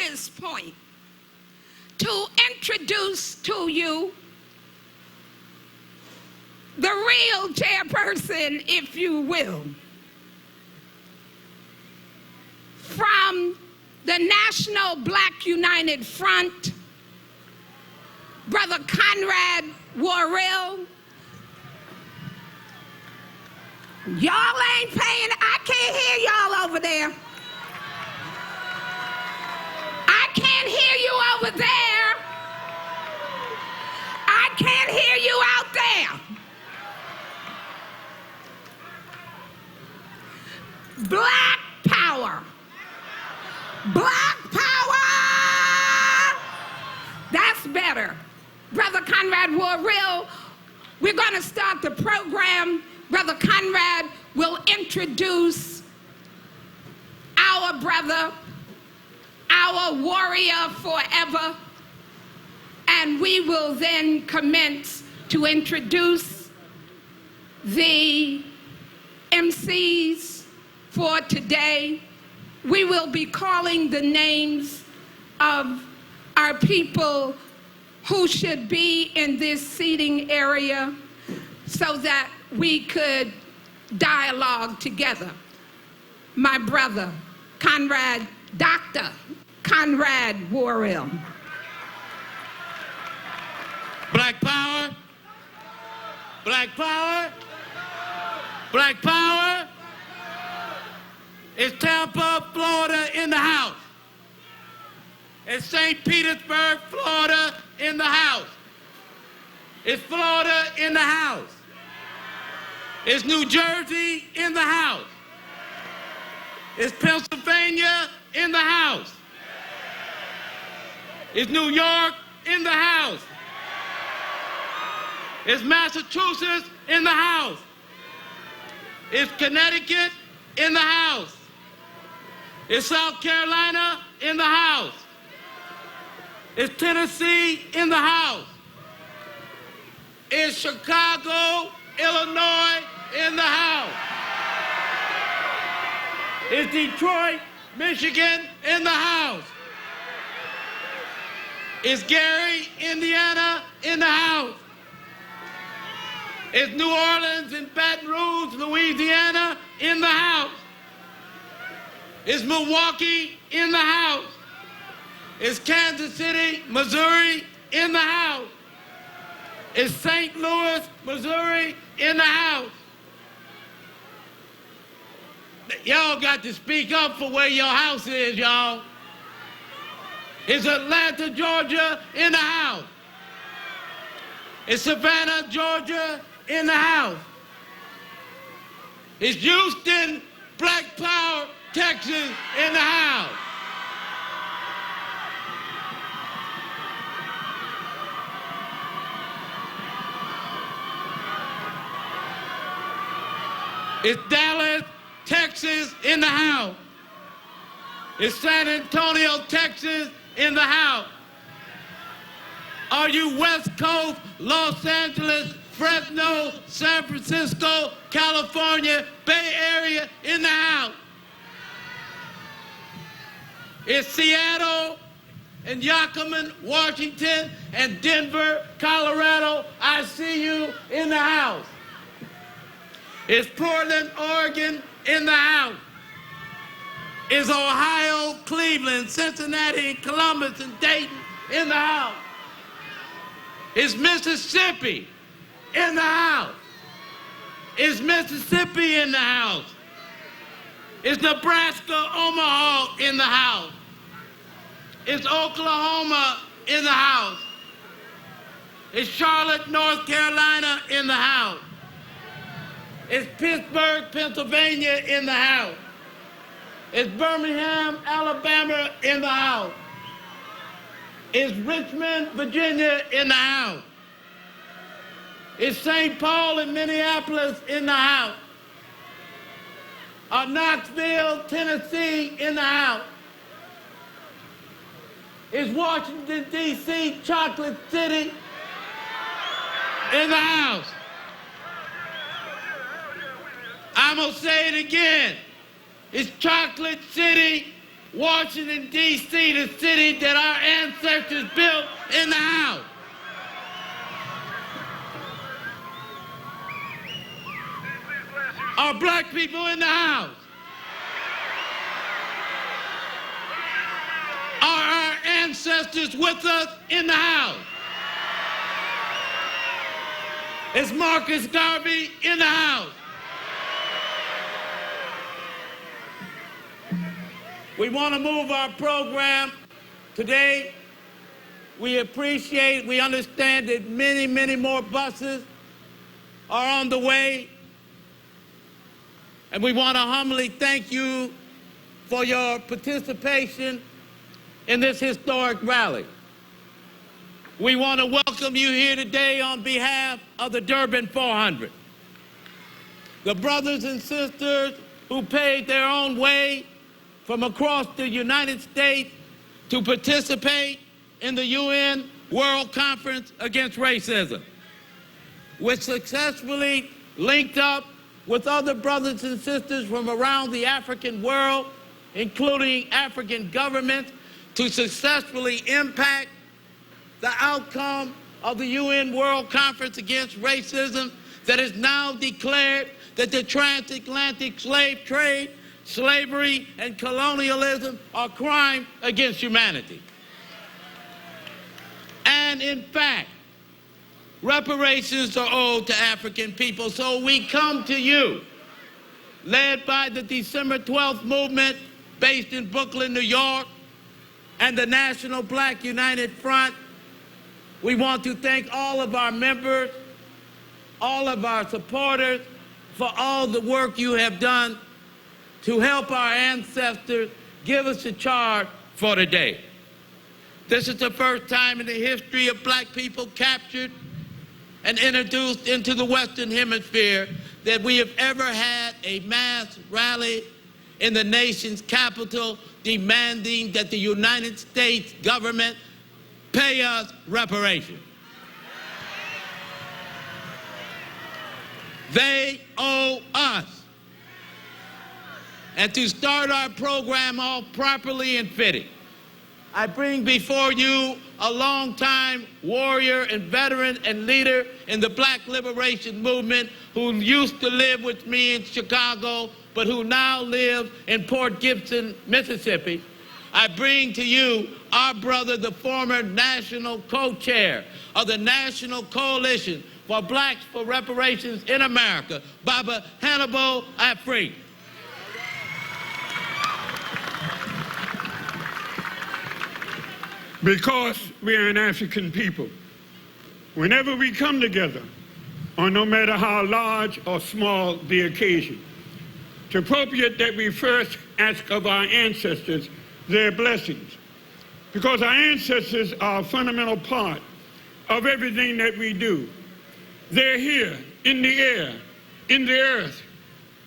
this point to introduce to you the real chairperson, if you will, from the National Black United Front, Brother Conrad Worrill. Y'all ain't paying, I can't hear y'all over there. I can't hear you over there. I can't hear you out there. Black power. Black power. That's better. Brother Conrad Worrill, we're going to start the program. Brother Conrad will introduce our brother, our warrior forever, and we will then commence to introduce the MCs for today. We will be calling the names of our people who should be in this seating area so that we could dialogue together. My brother, Conrad, Dr. Conrad Worrill. Black power. Black power. Black power. It's Tampa, Florida in the house. It's St. Petersburg, Florida in the house. It's Florida in the house. It's New Jersey in the house. It's Pennsylvania in the house. It's New York in the house. It's Massachusetts in the house. It's Connecticut in the house. It's South Carolina in the house. It's Tennessee in the house. It's Chicago, Illinois in the house. It's Detroit, Michigan in the house. It's Gary, Indiana in the house. It's New Orleans and Baton Rouge, Louisiana in the house. It's Milwaukee in the house. It's Kansas City, Missouri in the house. It's St. Louis, Missouri in the house. Y'all got to speak up for where your house is, y'all. It's Atlanta, Georgia in the house. It's Savannah, Georgia in the house. It's Houston, Black Power, Texas in the house. It's Dallas, Texas in the house. It's San Antonio, Texas in the house. Are you West Coast, Los Angeles, Fresno, San Francisco, California, Bay Area in the house? It's Seattle and Yakima, Washington, and Denver, Colorado. I see you in the house. It's Portland, Oregon in the house. It's Ohio, Cleveland, Cincinnati, Columbus, and Dayton in the house. It's Mississippi in the house. It's Mississippi in the house. It's Nebraska, Omaha in the house. It's Oklahoma in the house. It's Charlotte, North Carolina in the house. It's Pittsburgh, Pennsylvania in the house. It's Birmingham, Alabama in the house. It's Richmond, Virginia in the house. It's St. Paul and Minneapolis in the house. Knoxville, Tennessee in the house. It's Washington, D.C., Chocolate City in the house. I'm going to say it again. It's Chocolate City, Washington, D.C., the city that our ancestors built, in the house. Are black people in the house? Are our ancestors with us in the house? Is Marcus Garvey in the house? We want to move our program today. We understand that many, many more buses are on the way. And we want to humbly thank you for your participation in this historic rally. We want to welcome you here today on behalf of the Durban 400. The brothers and sisters who paid their own way from across the United States to participate in the UN World Conference Against Racism, which successfully linked up with other brothers and sisters from around the African world, including African governments, to successfully impact the outcome of the UN World Conference Against Racism that has now declared that the transatlantic slave trade, slavery, and colonialism are crimes against humanity. And in fact, reparations are owed to African people. So we come to you, led by the December 12th movement based in Brooklyn, New York, and the National Black United Front. We want to thank all of our members, all of our supporters, for all the work you have done to help our ancestors give us a charge for today. This is the first time in the history of black people captured and introduced into the Western Hemisphere that we have ever had a mass rally in the nation's capital demanding that the United States government pay us reparations. They owe us. And to start our program off properly and fitting, I bring before you a longtime warrior and veteran and leader in the Black Liberation Movement who used to live with me in Chicago, but who now lives in Port Gibson, Mississippi. I bring to you our brother, the former national co-chair of the National Coalition for Blacks for Reparations in America, Baba Hannibal Afrique. Because we are an African people, whenever we come together, or no matter how large or small the occasion, it's appropriate that we first ask of our ancestors their blessings, because our ancestors are a fundamental part of everything that we do. They're here, in the air, in the earth.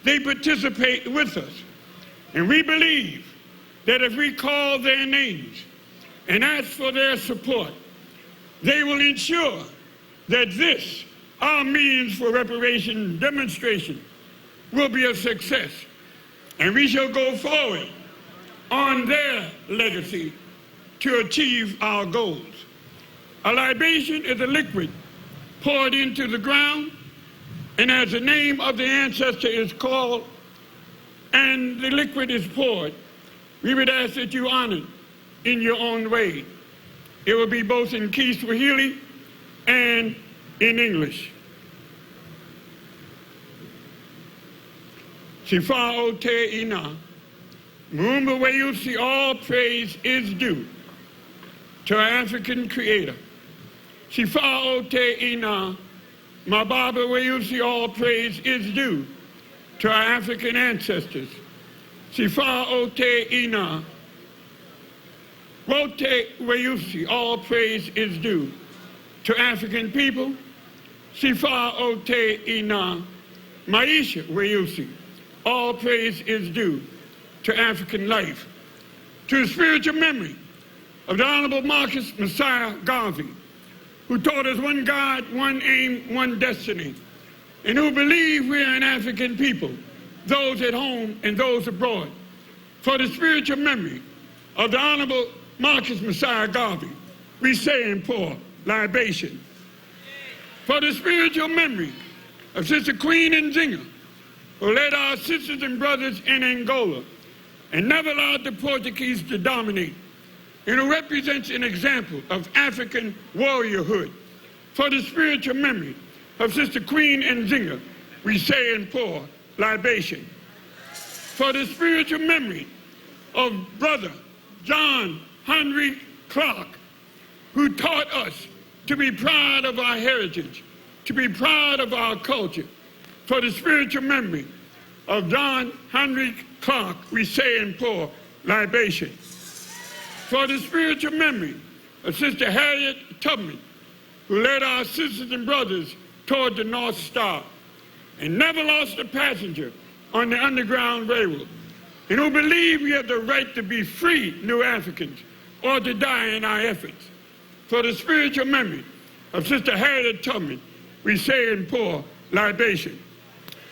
They participate with us. And we believe that if we call their names and ask for their support, they will ensure that this, our Millions for Reparation demonstration, will be a success. And we shall go forward on their legacy to achieve our goals. A libation is a liquid poured into the ground, and as the name of the ancestor is called and the liquid is poured, we would ask that you honor it in your own way. It will be both in Kiswahili and in English. Sifa o te ina, Muumba Weusi, all praise is due to our African creator. Sifa o te ina, Mababa Weusi, all praise is due to our African ancestors. Sifa o te ina, Wote Weusi, all praise is due to African people. Sifa o te ina, Maisha Weusi, all praise is due to African life. To the spiritual memory of the Honorable Marcus Messiah Garvey, who taught us one God, one aim, one destiny, and who believe we are an African people, those at home and those abroad. For the spiritual memory of the Honorable Marcus Messiah Garvey, we say and pour libation. For the spiritual memory of Sister Queen Nzinga, who led our sisters and brothers in Angola and never allowed the Portuguese to dominate, and who represents an example of African warriorhood. For the spiritual memory of Sister Queen Nzinga, we say and pour libation. For the spiritual memory of Brother John Henry Clark, who taught us to be proud of our heritage, to be proud of our culture. For the spiritual memory of John Henry Clark, we say and pour libation. For the spiritual memory of Sister Harriet Tubman, who led our sisters and brothers toward the North Star and never lost a passenger on the Underground Railroad, and who believe we have the right to be free New Africans or to die in our efforts. For the spiritual memory of Sister Harriet Tubman, we say and pour libation.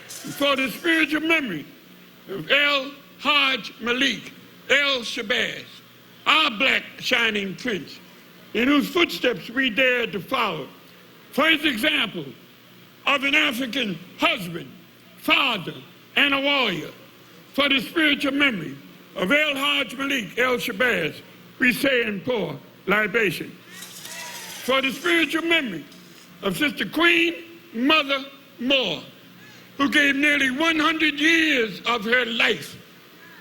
For the spiritual memory of El Hajj Malik El Shabazz, our black shining prince, in whose footsteps we dare to follow. For his example of an African husband, father, and a warrior. For the spiritual memory of El Hajj Malik El Shabazz, we say and pour libation. For the spiritual memory of Sister Queen Mother Moore, who gave nearly 100 years of her life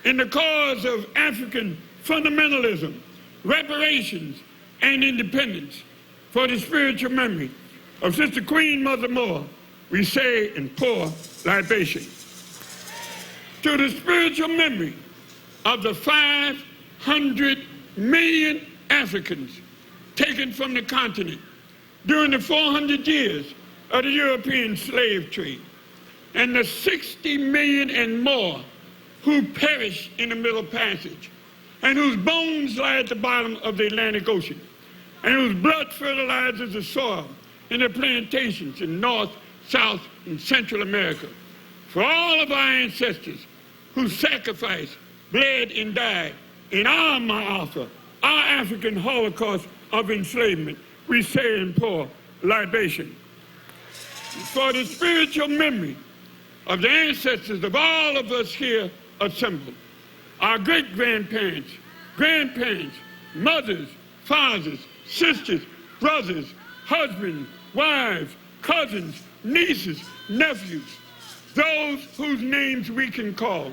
in the cause of African fundamentalism, reparations, and independence. For the spiritual memory of Sister Queen Mother Moore, we say and pour libation. To the spiritual memory of the 500 million Africans taken from the continent during the 400 years of the European slave trade, and the 60 million and more who perished in the Middle Passage, and whose bones lie at the bottom of the Atlantic Ocean, and whose blood fertilizes the soil in the plantations in North, South, and Central America. For all of our ancestors who sacrificed, bled, and died in our Ma'afa, our African Holocaust of enslavement, we say and pour libation. For the spiritual memory of the ancestors of all of us here assembled, our great-grandparents, grandparents, mothers, fathers, sisters, brothers, husbands, wives, cousins, nieces, nephews, those whose names we can call,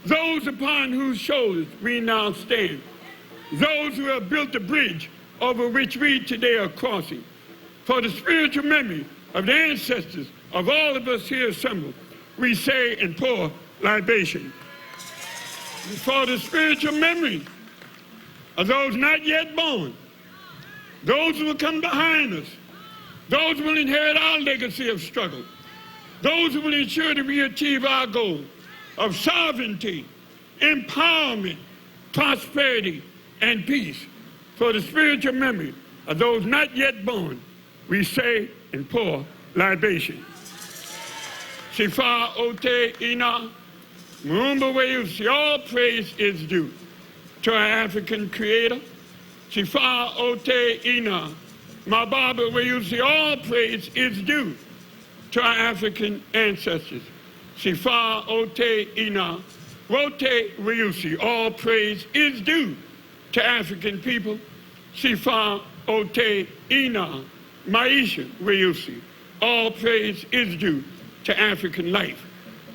those upon whose shoulders we now stand, those who have built the bridge over which we today are crossing. For the spiritual memory of the ancestors of all of us here assembled, we say and pour libation. For the spiritual memory of those not yet born, those who will come behind us, those who will inherit our legacy of struggle, those who will ensure that we achieve our goal of sovereignty, empowerment, prosperity, and peace. For the spiritual memory of those not yet born, we say and pour libation. Sifa Ote Ina, Mumba Weusi, all praise is due to our African creator. Sifa Ote Ina, Mababa Weusi, all praise is due to our African ancestors. Sifa Ote Ina, Wote Weusi, all praise is due to African people. Sifa Ote Ina, Maisha Weusi, all praise is due to African life.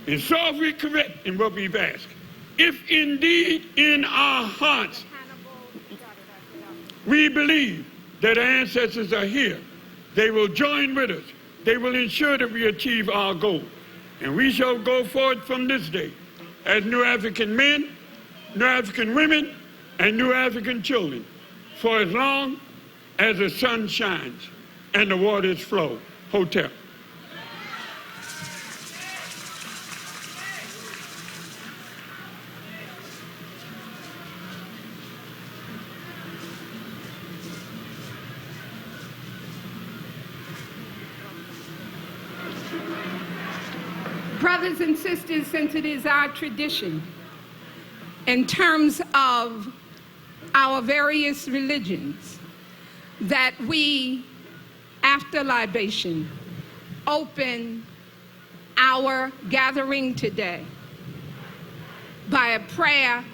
And so if we correct in what we've asked, if indeed in our hearts we believe that our ancestors are here, they will join with us. They will ensure that we achieve our goal. And we shall go forward from this day as New African men, New African women, and New African children for as long as the sun shines and the waters flow. Hotel. Brothers and sisters, since it is our tradition, in terms of our various religions, that we, after libation, open our gathering today by a prayer,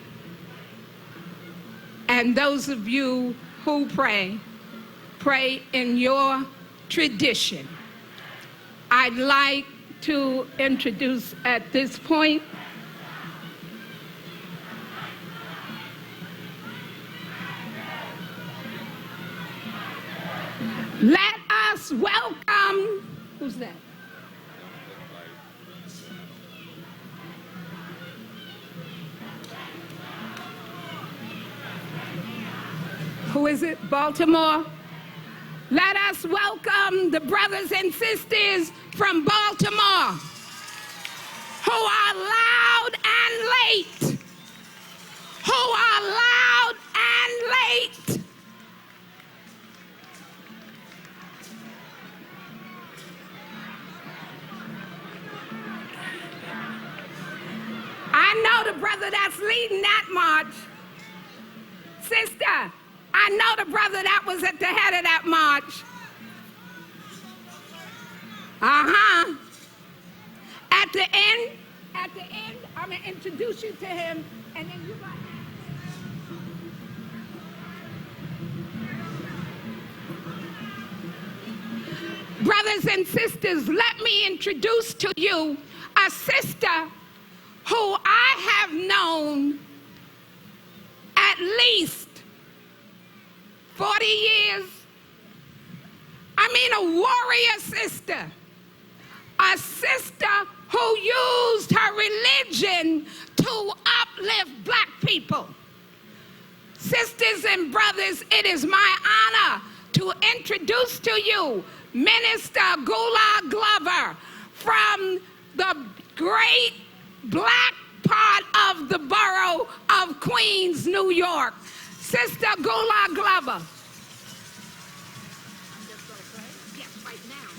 and those of you who pray, pray in your tradition. I'd like to introduce at this point let us welcome, who's that? Who is it? Baltimore? Let us welcome the brothers and sisters from Baltimore who are loud and late. Who are loud and late. I know the brother that's leading that march. Sister, I know the brother that was at the head of that march. At the end, I'm gonna introduce you to him, and then you're gonna Brothers and sisters, let me introduce to you a sister who I have known at least 40 years. I mean, a warrior sister. A sister who used her religion to uplift black people. Sisters and brothers, it is my honor to introduce to you Minister Gula Glover from the great black part of the borough of Queens, New York. Sister Gula Glover. Yes, right now,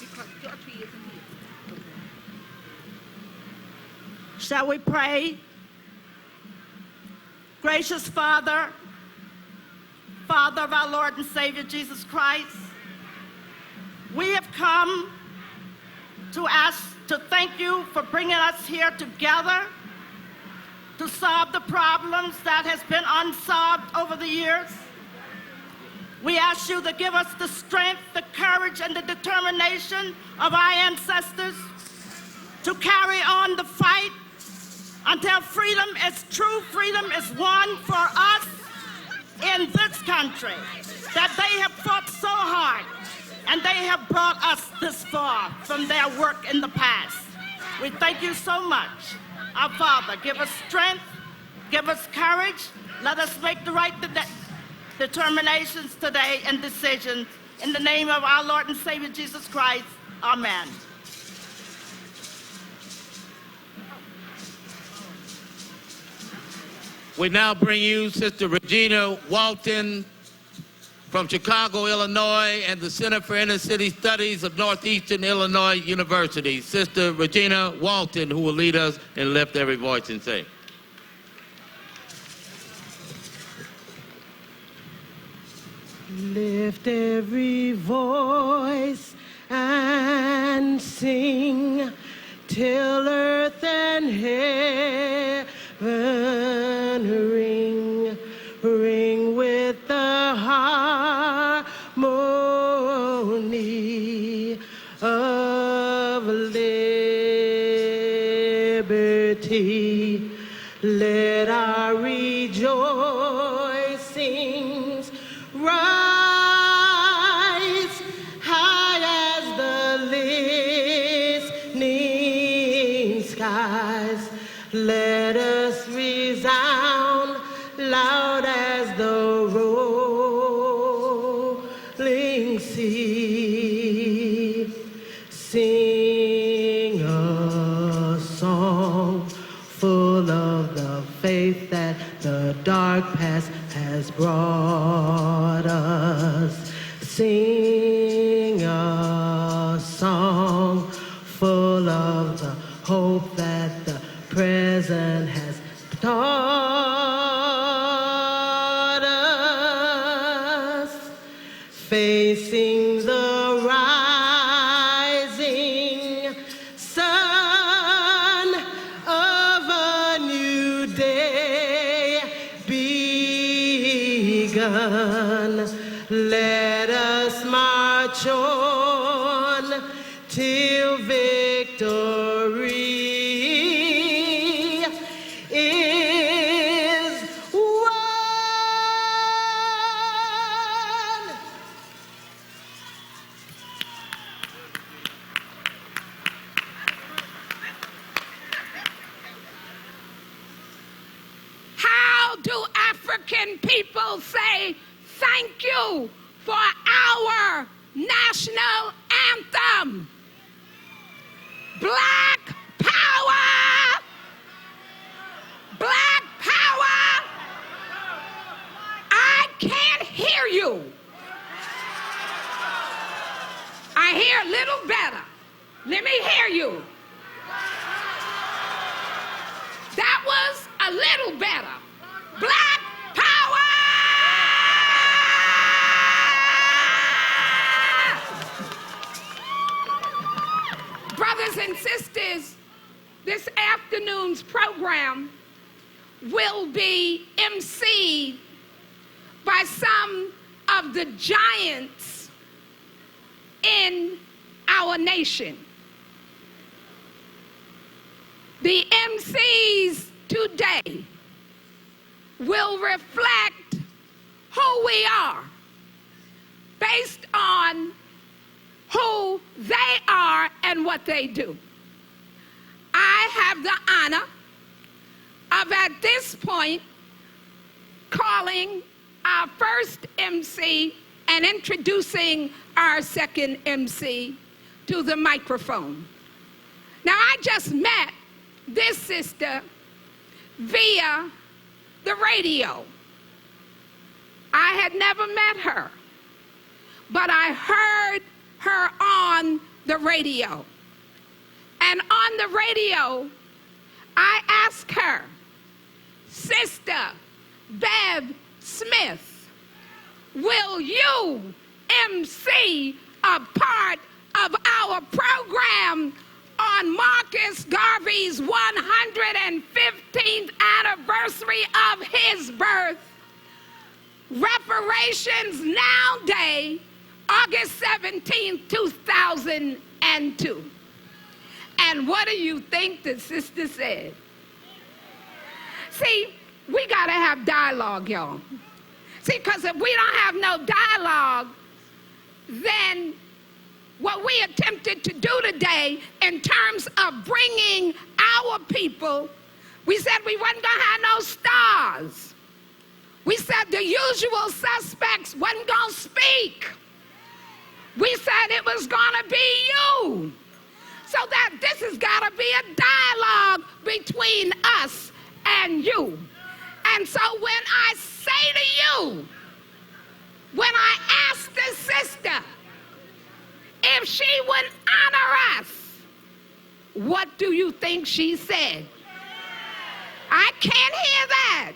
because Georgie isn't here. Shall we pray? Gracious Father, Father of our Lord and Savior Jesus Christ, we have come to thank you for bringing us here together to solve the problems that has been unsolved over the years. We ask you to give us the strength, the courage, and the determination of our ancestors to carry on the fight until freedom is true, freedom is won for us in this country, that they have fought so hard and they have brought us this far from their work in the past. We thank you so much. Our Father, give us strength, give us courage. Let us make the right determinations today and decisions. In the name of our Lord and Savior Jesus Christ, amen. We now bring you Sister Regina Walton from Chicago, Illinois, and the Center for Inner City Studies of Northeastern Illinois University. Sister Regina Walton, who will lead us and lift every voice and sing. Lift every voice and sing till earth and heaven ring, ring with the harmony of liberty. Let our rejoicings rise high as the listening skies. Let us resound loud as the rolling sea. Sing a song full of the faith that the dark past has brought us. Sing a song full of the hope that the present has taught facing the rising sun of a new day begun. Let us march on till victory is won. How do African people say thank you for our national anthem? Black power! Black power! I can't hear you. I hear a little better. Let me hear you. That was a little better. Black power! Brothers and sisters, this afternoon's program will be emceed by some of the giants in our nation. The MCs today will reflect who we are based on who they are and what they do. I have the honor of, at this point, calling our first MC and introducing our second MC to the microphone. Now, I just met this sister via the radio. I had never met her, but I heard her on the radio. And on the radio, I asked her, Sister Bev Smith, will you MC a part of our program on Marcus Garvey's 115th anniversary of his birth, Reparations Now Day, August 17, 2002. And what do you think the sister said? See, we gotta have dialogue, y'all. See, because if we don't have no dialogue, then what we attempted to do today in terms of bringing our people, we said we wasn't gonna have no stars. We said the usual suspects wasn't gonna speak. We said it was gonna be you. So that this has gotta be a dialogue between us and you. And so when I say to you, when I ask the sister if she would honor us, what do you think she said? I can't hear that.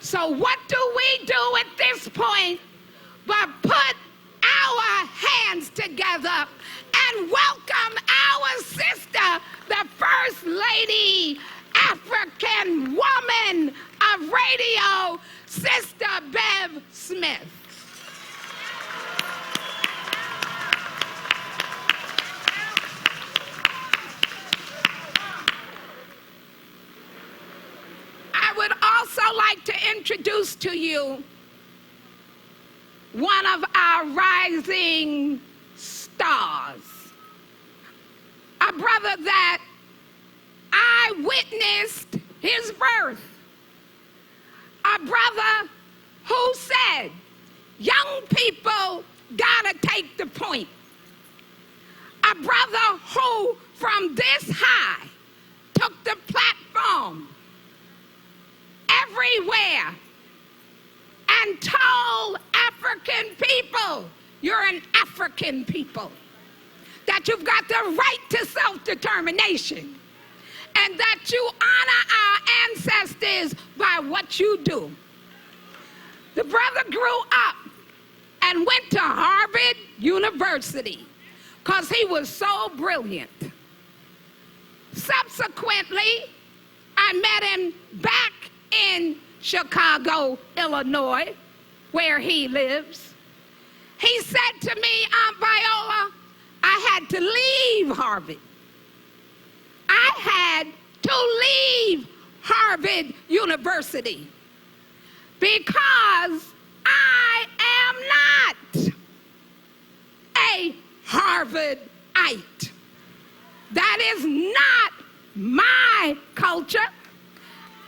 So what do we do at this point but put our hands together and welcome our sister, the First Lady, African woman of radio, Sister Bev Smith. I would also like to introduce to you one of our rising stars, a brother that I witnessed his birth, a brother who said, young people gotta take the point, a brother who from this high took the platform everywhere and told African people, you're an African people, that you've got the right to self-determination, and that you honor our ancestors by what you do. The brother grew up and went to Harvard University because he was so brilliant. Subsequently, I met him back in Chicago, Illinois, where he lives. He said to me, Aunt Viola, I had to leave Harvard. I had to leave Harvard University because I am not a Harvardite. That is not my culture.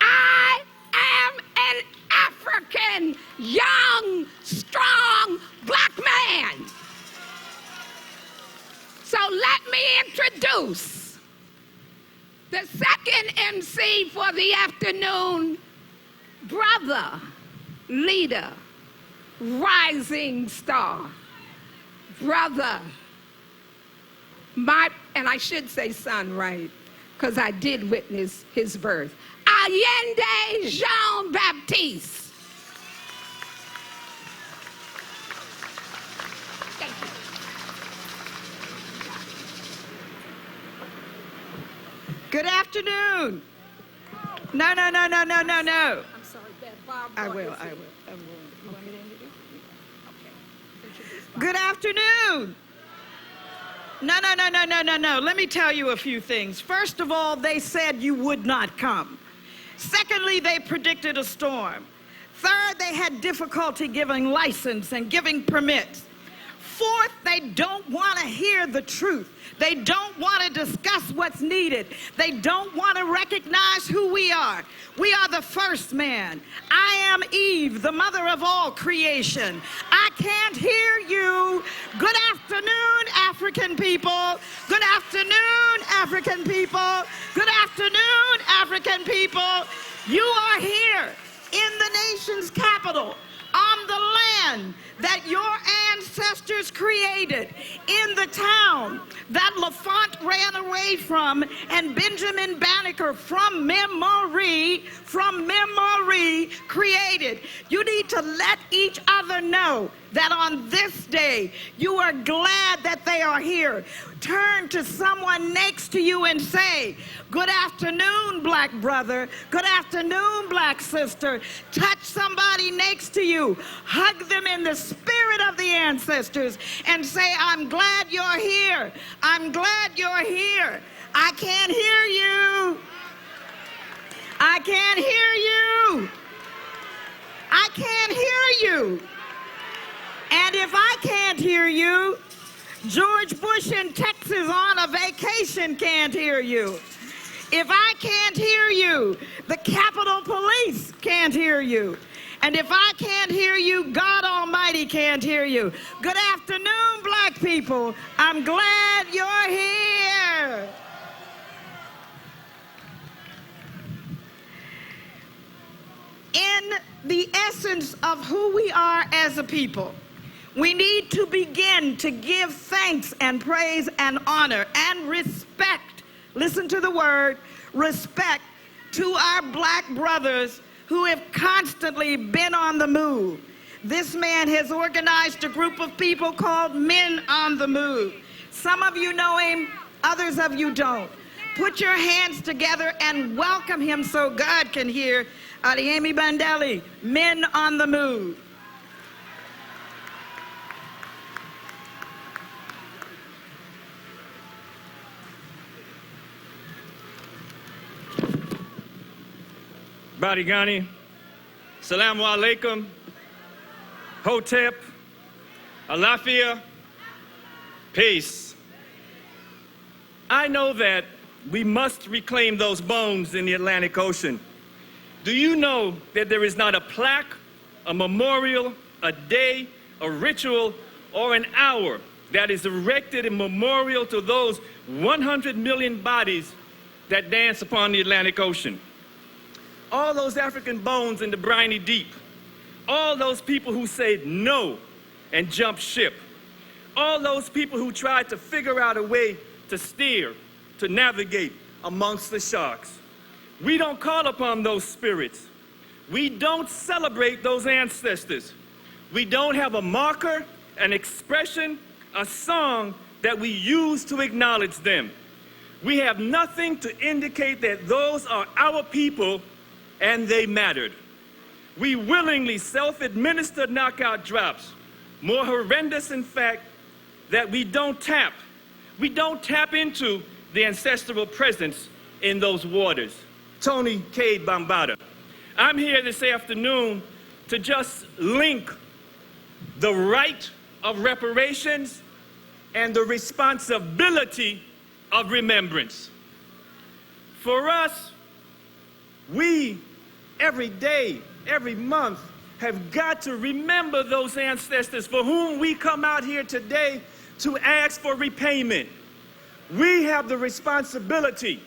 I am an African, young, strong black man. So let me introduce the second MC for the afternoon, brother, leader, rising star, brother, and I should say son, right? Because I did witness his birth. Allende Jean-Baptiste. Thank you. Good afternoon. No. I'm sorry, Bob. I will. You want me to introduce you? Okay. Introduce Bob. Good afternoon. No. Let me tell you a few things. First of all, they said you would not come. Secondly, they predicted a storm. Third, they had difficulty giving license and giving permits. Fourth, they don't want to hear the truth. They don't want to discuss what's needed. They don't want to recognize who we are. We are the first man. I am Eve, the mother of all creation. I can't hear you. Good afternoon, African people. Good afternoon, African people. Good afternoon, African people. You are here in the nation's capital, on the land that your ancestors created, in the town that LaFont ran away from and Benjamin Banneker from memory created. You need to let each other know that on this day you are glad that they are here. Turn to someone next to you and say, good afternoon, black brother. Good afternoon, black sister. Touch somebody next to you. Hug them in the spirit of the ancestors and say, I'm glad you're here. I'm glad you're here. I can't hear you. I can't hear you. I can't hear you. And if I can't hear you, George Bush in Texas on a vacation can't hear you. If I can't hear you, the Capitol Police can't hear you. And if I can't hear you, God Almighty can't hear you. Good afternoon, black people. I'm glad you're here. In the essence of who we are as a people, we need to begin to give thanks and praise and honor and respect. Listen to the word, respect, to our black brothers who have constantly been on the move. This man has organized a group of people called Men on the Move. Some of you know him, others of you don't. Put your hands together and welcome him so God can hear. Adiemi Bandeli, Men on the Move. Badigani, Salamu Alaikum, Hotep, Alafia, peace. I know that we must reclaim those bones in the Atlantic Ocean. Do you know that there is not a plaque, a memorial, a day, a ritual, or an hour that is erected in memorial to those 100 million bodies that dance upon the Atlantic Ocean? All those African bones in the briny deep, all those people who said no and jumped ship, all those people who tried to figure out a way to steer, to navigate amongst the sharks. We don't call upon those spirits. We don't celebrate those ancestors. We don't have a marker, an expression, a song that we use to acknowledge them. We have nothing to indicate that those are our people and they mattered. We willingly self-administer knockout drops. More horrendous, in fact, that we don't tap into the ancestral presence in those waters. Tony Cade Bambata. I'm here this afternoon to just link the right of reparations and the responsibility of remembrance. For us, we, every day, every month, have got to remember those ancestors for whom we come out here today to ask for repayment. We have the responsibility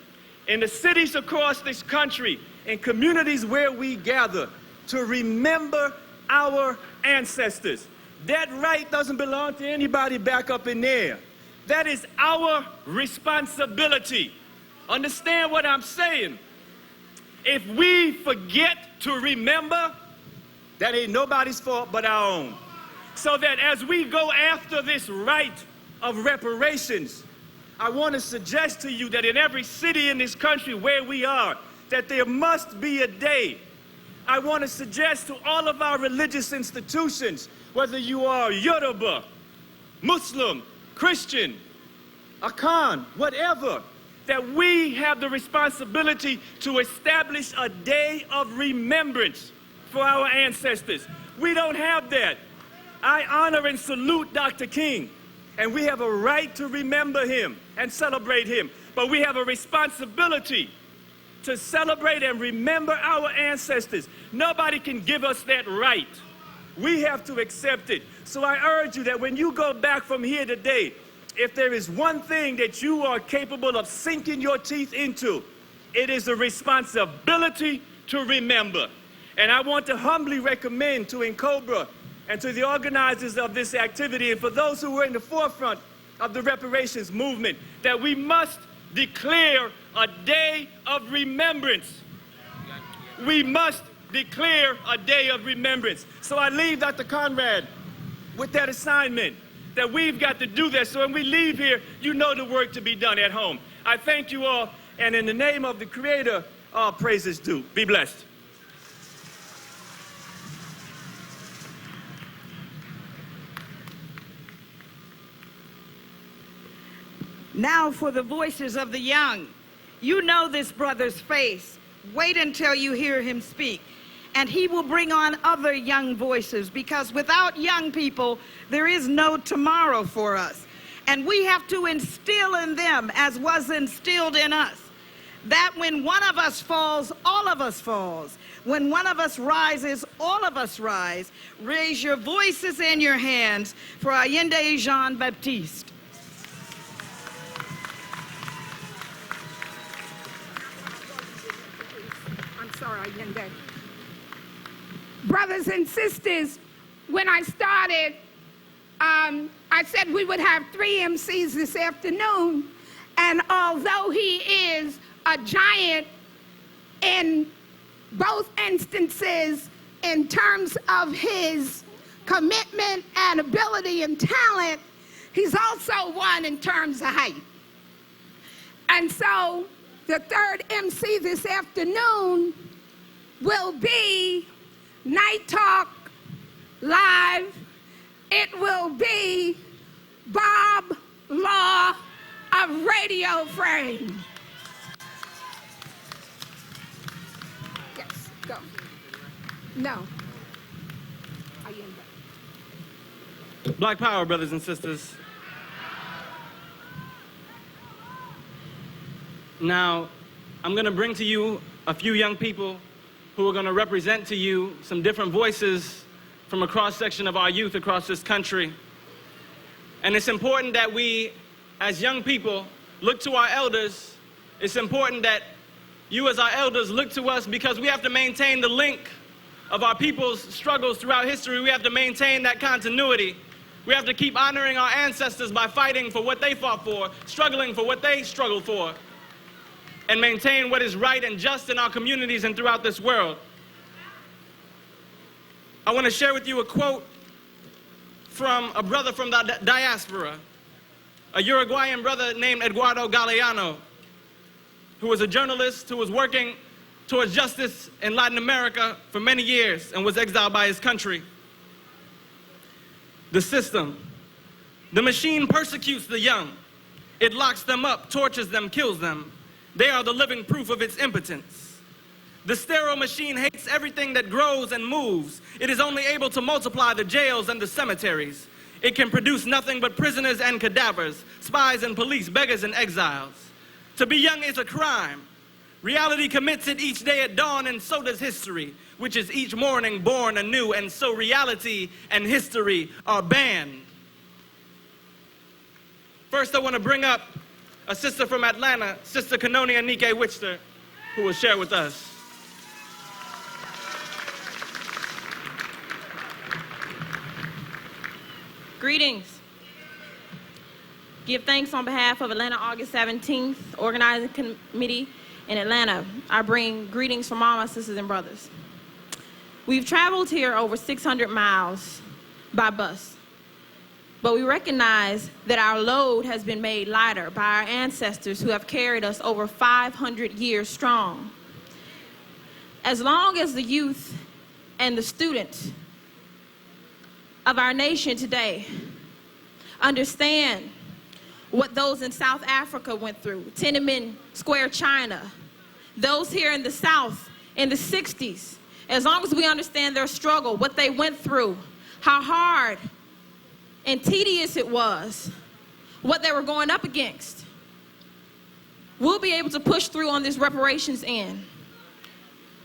in the cities across this country, in communities where we gather, to remember our ancestors. That right doesn't belong to anybody back up in there. That is our responsibility. Understand what I'm saying? If we forget to remember, that ain't nobody's fault but our own. So that as we go after this right of reparations, I want to suggest to you that in every city in this country where we are, that there must be a day. I want to suggest to all of our religious institutions, whether you are Yoruba, Muslim, Christian, Akan, whatever, that we have the responsibility to establish a day of remembrance for our ancestors. We don't have that. I honor and salute Dr. King, and we have a right to remember him and celebrate him. But we have a responsibility to celebrate and remember our ancestors. Nobody can give us that right. We have to accept it. So I urge you that when you go back from here today, if there is one thing that you are capable of sinking your teeth into, it is the responsibility to remember. And I want to humbly recommend to NCOBRA and to the organizers of this activity, and for those who were in the forefront of the reparations movement, that we must declare a day of remembrance. We must declare a day of remembrance. So I leave Dr. Conrad with that assignment, that we've got to do that. So when we leave here, you know the work to be done at home. I thank you all, and in the name of the Creator, all praises due. Be blessed. Now for the voices of the young. You know this brother's face. Wait until you hear him speak. And he will bring on other young voices, because without young people, there is no tomorrow for us. And we have to instill in them, as was instilled in us, that when one of us falls, all of us falls. When one of us rises, all of us rise. Raise your voices and your hands for Allende Jean-Baptiste. Allende. Brothers and sisters, when I started, I said we would have 3 MCs this afternoon, and although he is a giant in both instances in terms of his commitment and ability and talent, he's also one in terms of height. And so the 3rd MC this afternoon will be Night Talk Live. It will be Bob Law of Radio Frame. Yes, go. No. Black Power, brothers and sisters. Now, I'm going to bring to you a few young people who are going to represent to you some different voices from a cross-section of our youth across this country. And it's important that we, as young people, look to our elders. It's important that you as our elders look to us, because we have to maintain the link of our people's struggles throughout history. We have to maintain that continuity. We have to keep honoring our ancestors by fighting for what they fought for, struggling for what they struggled for, and maintain what is right and just in our communities and throughout this world. I want to share with you a quote from a brother from the diaspora, a Uruguayan brother named Eduardo Galeano, who was a journalist who was working towards justice in Latin America for many years and was exiled by his country. The system, the machine persecutes the young. It locks them up, tortures them, kills them. They are the living proof of its impotence. The sterile machine hates everything that grows and moves. It is only able to multiply the jails and the cemeteries. It can produce nothing but prisoners and cadavers, spies and police, beggars and exiles. To be young is a crime. Reality commits it each day at dawn, and so does history, which is each morning born anew, and so reality and history are banned. First, I want to bring up a sister from Atlanta, Sister Kanonia Nike Wichter, who will share with us. Greetings. Give thanks on behalf of Atlanta August 17th Organizing Committee in Atlanta. I bring greetings from all my sisters and brothers. We've traveled here over 600 miles by bus, but we recognize that our load has been made lighter by our ancestors who have carried us over 500 years strong. As long as the youth and the students of our nation today understand what those in South Africa went through, Tiananmen Square, China, those here in the South in the 60s, as long as we understand their struggle, what they went through, how hard and tedious it was, what they were going up against, we'll be able to push through on this reparations end.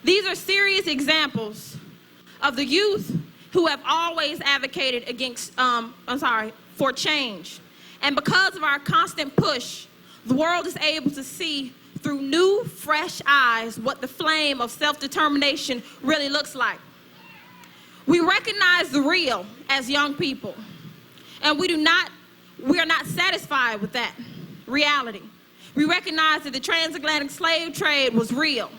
These are serious examples of the youth who have always advocated against, for change. And because of our constant push, the world is able to see through new, fresh eyes what the flame of self-determination really looks like. We recognize the real as young people, and we are not satisfied with that reality. We recognize that the transatlantic slave trade was real,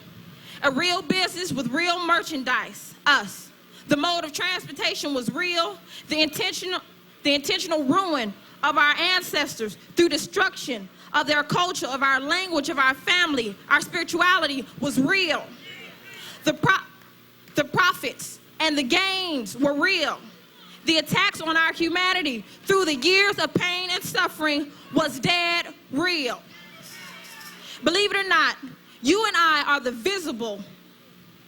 a real business with real merchandise, us. The mode of transportation was real, the intentional ruin of our ancestors through destruction of their culture, of our language, of our family, our spirituality was real. The profits and the gains were real. The attacks on our humanity through the years of pain and suffering was dead real. Believe it or not, you and I are the visible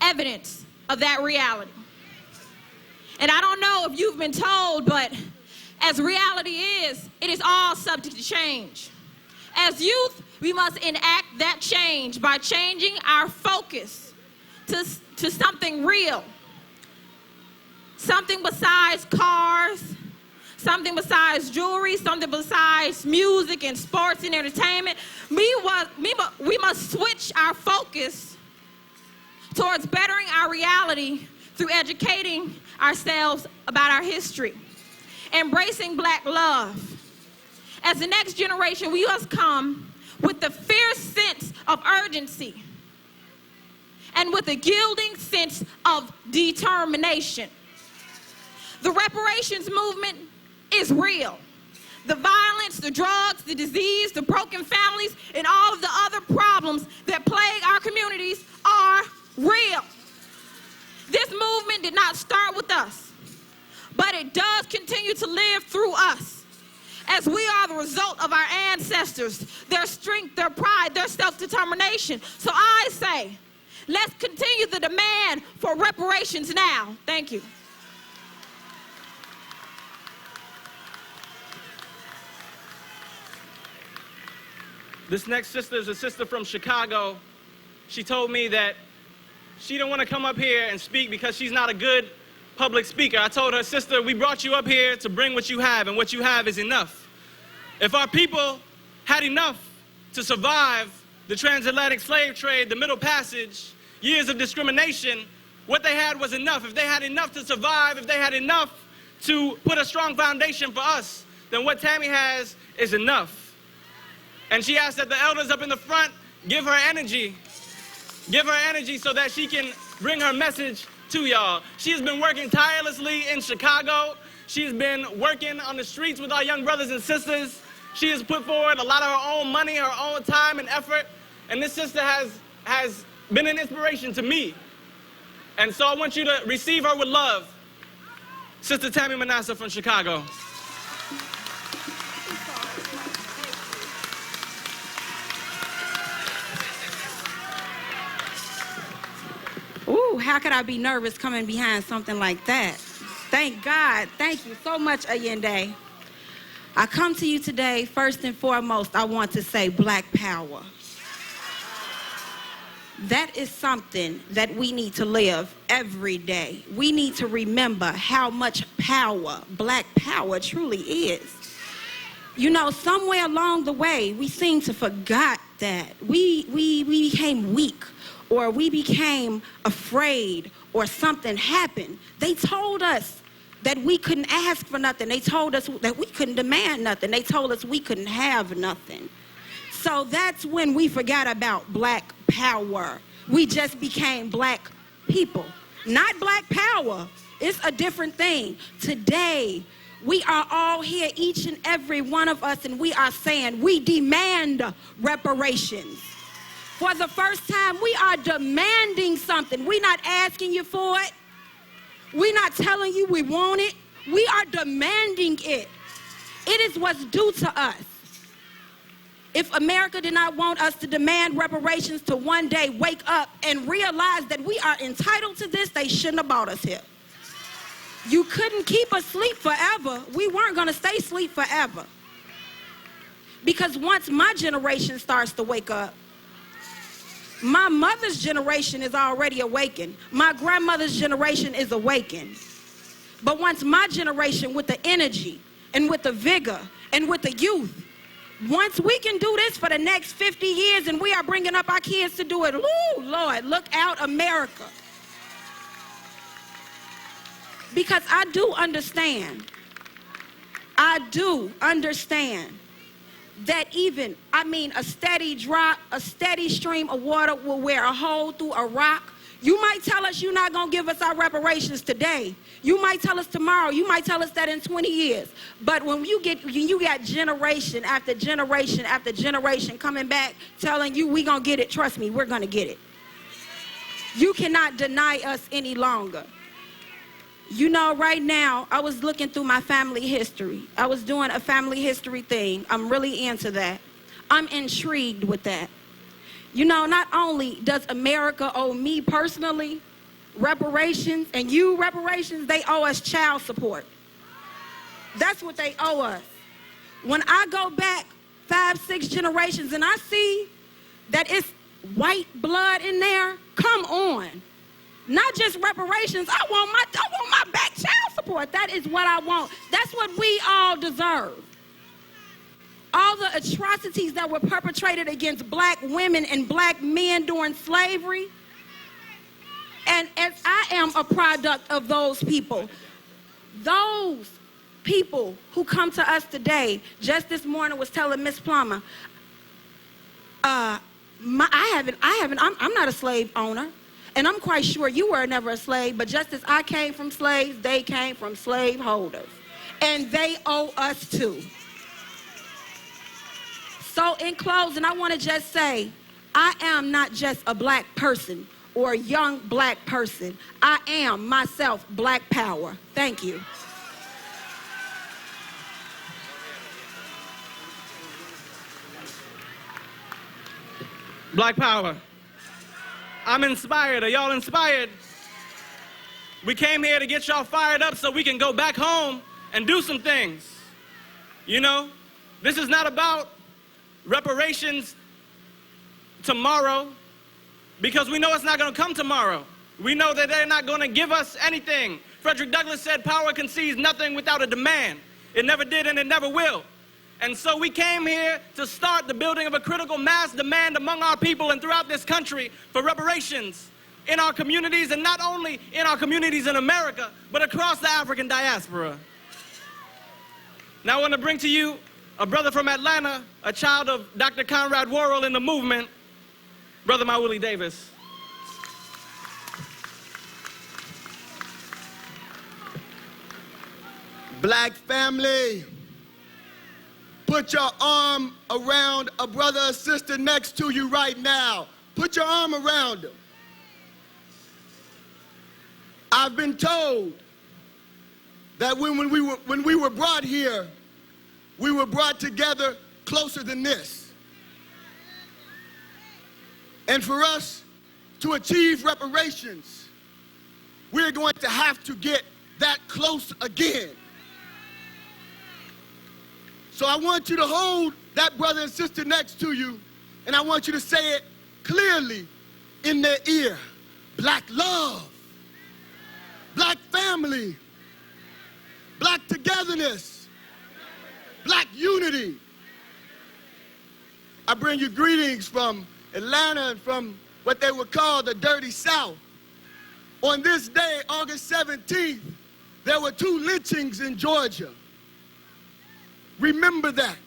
evidence of that reality. And I don't know if you've been told, but as reality is, it is all subject to change. As youth, we must enact that change by changing our focus to something real. Something besides cars, something besides jewelry, something besides music and sports and entertainment. We must switch our focus towards bettering our reality through educating ourselves about our history, embracing Black love. As the next generation, we must come with the fierce sense of urgency and with a gilding sense of determination. The reparations movement is real. The violence, the drugs, the disease, the broken families, and all of the other problems that plague our communities are real. This movement did not start with us, but it does continue to live through us, as we are the result of our ancestors, their strength, their pride, their self-determination. So I say, let's continue the demand for reparations now. Thank you. This next sister is a sister from Chicago. She told me that she didn't want to come up here and speak because she's not a good public speaker. I told her, sister, we brought you up here to bring what you have, and what you have is enough. If our people had enough to survive the transatlantic slave trade, the Middle Passage, years of discrimination, what they had was enough. If they had enough to survive, if they had enough to put a strong foundation for us, then what Tammy has is enough. And she asked that the elders up in the front give her energy so that she can bring her message to y'all. She has been working tirelessly in Chicago. She's been working on the streets with our young brothers and sisters. She has put forward a lot of her own money, her own time and effort. And this sister has been an inspiration to me. And so I want you to receive her with love. Sister Tammy Manasseh from Chicago. Ooh, how could I be nervous coming behind something like that? Thank God. Thank you so much, Allende. I come to you today, first and foremost, I want to say Black Power. That is something that we need to live every day. We need to remember how much power Black Power truly is. You know, somewhere along the way, we seem to forgot that. We became weak, or we became afraid, or something happened. They told us that we couldn't ask for nothing. They told us that we couldn't demand nothing. They told us we couldn't have nothing. So that's when we forgot about Black Power. We just became Black people. Not Black Power. It's a different thing. Today, we are all here, each and every one of us, and we are saying we demand reparations. For the first time, we are demanding something. We're not asking you for it. We're not telling you we want it. We are demanding it. It is what's due to us. If America did not want us to demand reparations to one day wake up and realize that we are entitled to this, they shouldn't have brought us here. You couldn't keep us asleep forever. We weren't going to stay asleep forever. Because once my generation starts to wake up, my mother's generation is already awakened. My grandmother's generation is awakened. But once my generation, with the energy and with the vigor and with the youth, once we can do this for the next 50 years and we are bringing up our kids to do it, ooh, Lord, look out, America. Because I do understand that even, a steady drop, a steady stream of water will wear a hole through a rock. You might tell us you're not going to give us our reparations today. You might tell us tomorrow. You might tell us that in 20 years. But when you got generation after generation after generation coming back telling you we're going to get it, trust me, we're going to get it. You cannot deny us any longer. You know, right now, I was looking through my family history. I was doing a family history thing. I'm really into that. I'm intrigued with that. You know, not only does America owe me personally reparations, and you reparations, they owe us child support. That's what they owe us. When I go back 5, 6 generations and I see that it's white blood in there, come on. Not just reparations, I want my back child support. That is what I want. That's what we all deserve. All the atrocities that were perpetrated against black women and black men during slavery. And as I am a product of those people who come to us today, just this morning was telling Miss Plummer, I'm not a slave owner. And I'm quite sure you were never a slave, but just as I came from slaves, they came from slave holders. And they owe us too. So in closing, I want to just say, I am not just a black person or a young black person. I am myself Black Power. Thank you. Black Power. I'm inspired. Are y'all inspired? We came here to get y'all fired up so we can go back home and do some things. You know, this is not about reparations tomorrow, because we know it's not going to come tomorrow. We know that they're not going to give us anything. Frederick Douglass said, power concedes nothing without a demand. It never did and it never will. And so we came here to start the building of a critical mass demand among our people and throughout this country for reparations in our communities, and not only in our communities in America, but across the African diaspora. Now I want to bring to you a brother from Atlanta, a child of Dr. Conrad Worrell in the movement, Brother Mawuli Davis. Black family, put your arm around a brother or sister next to you right now. Put your arm around them. I've been told that when we were brought here, we were brought together closer than this. And for us to achieve reparations, we're going to have to get that close again. So I want you to hold that brother and sister next to you, and I want you to say it clearly in their ear. Black love, black family, black togetherness, black unity. I bring you greetings from Atlanta and from what they would call the Dirty South. On this day, August 17th, there were 2 lynchings in Georgia. Remember that.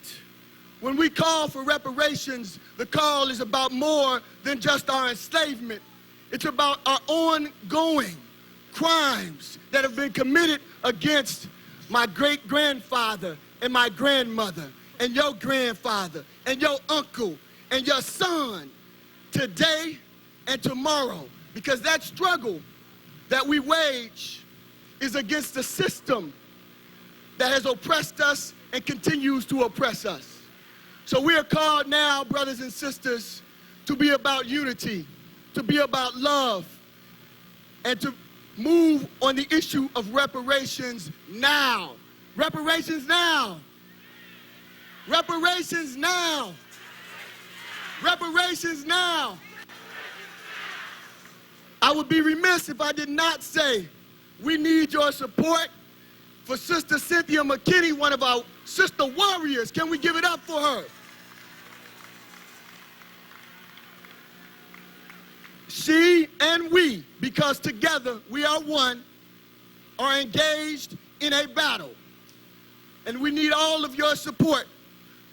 When we call for reparations, the call is about more than just our enslavement. It's about our ongoing crimes that have been committed against my great-grandfather and my grandmother and your grandfather and your uncle and your son today and tomorrow. Because that struggle that we wage is against the system that has oppressed us and continues to oppress us. So we are called now, brothers and sisters, to be about unity, to be about love, and to move on the issue of reparations now. Reparations now. Reparations now. Reparations now. I would be remiss if I did not say we need your support for Sister Cynthia McKinney, one of our sister warriors. Can we give it up for her? She and we, because together we are one, are engaged in a battle. And we need all of your support.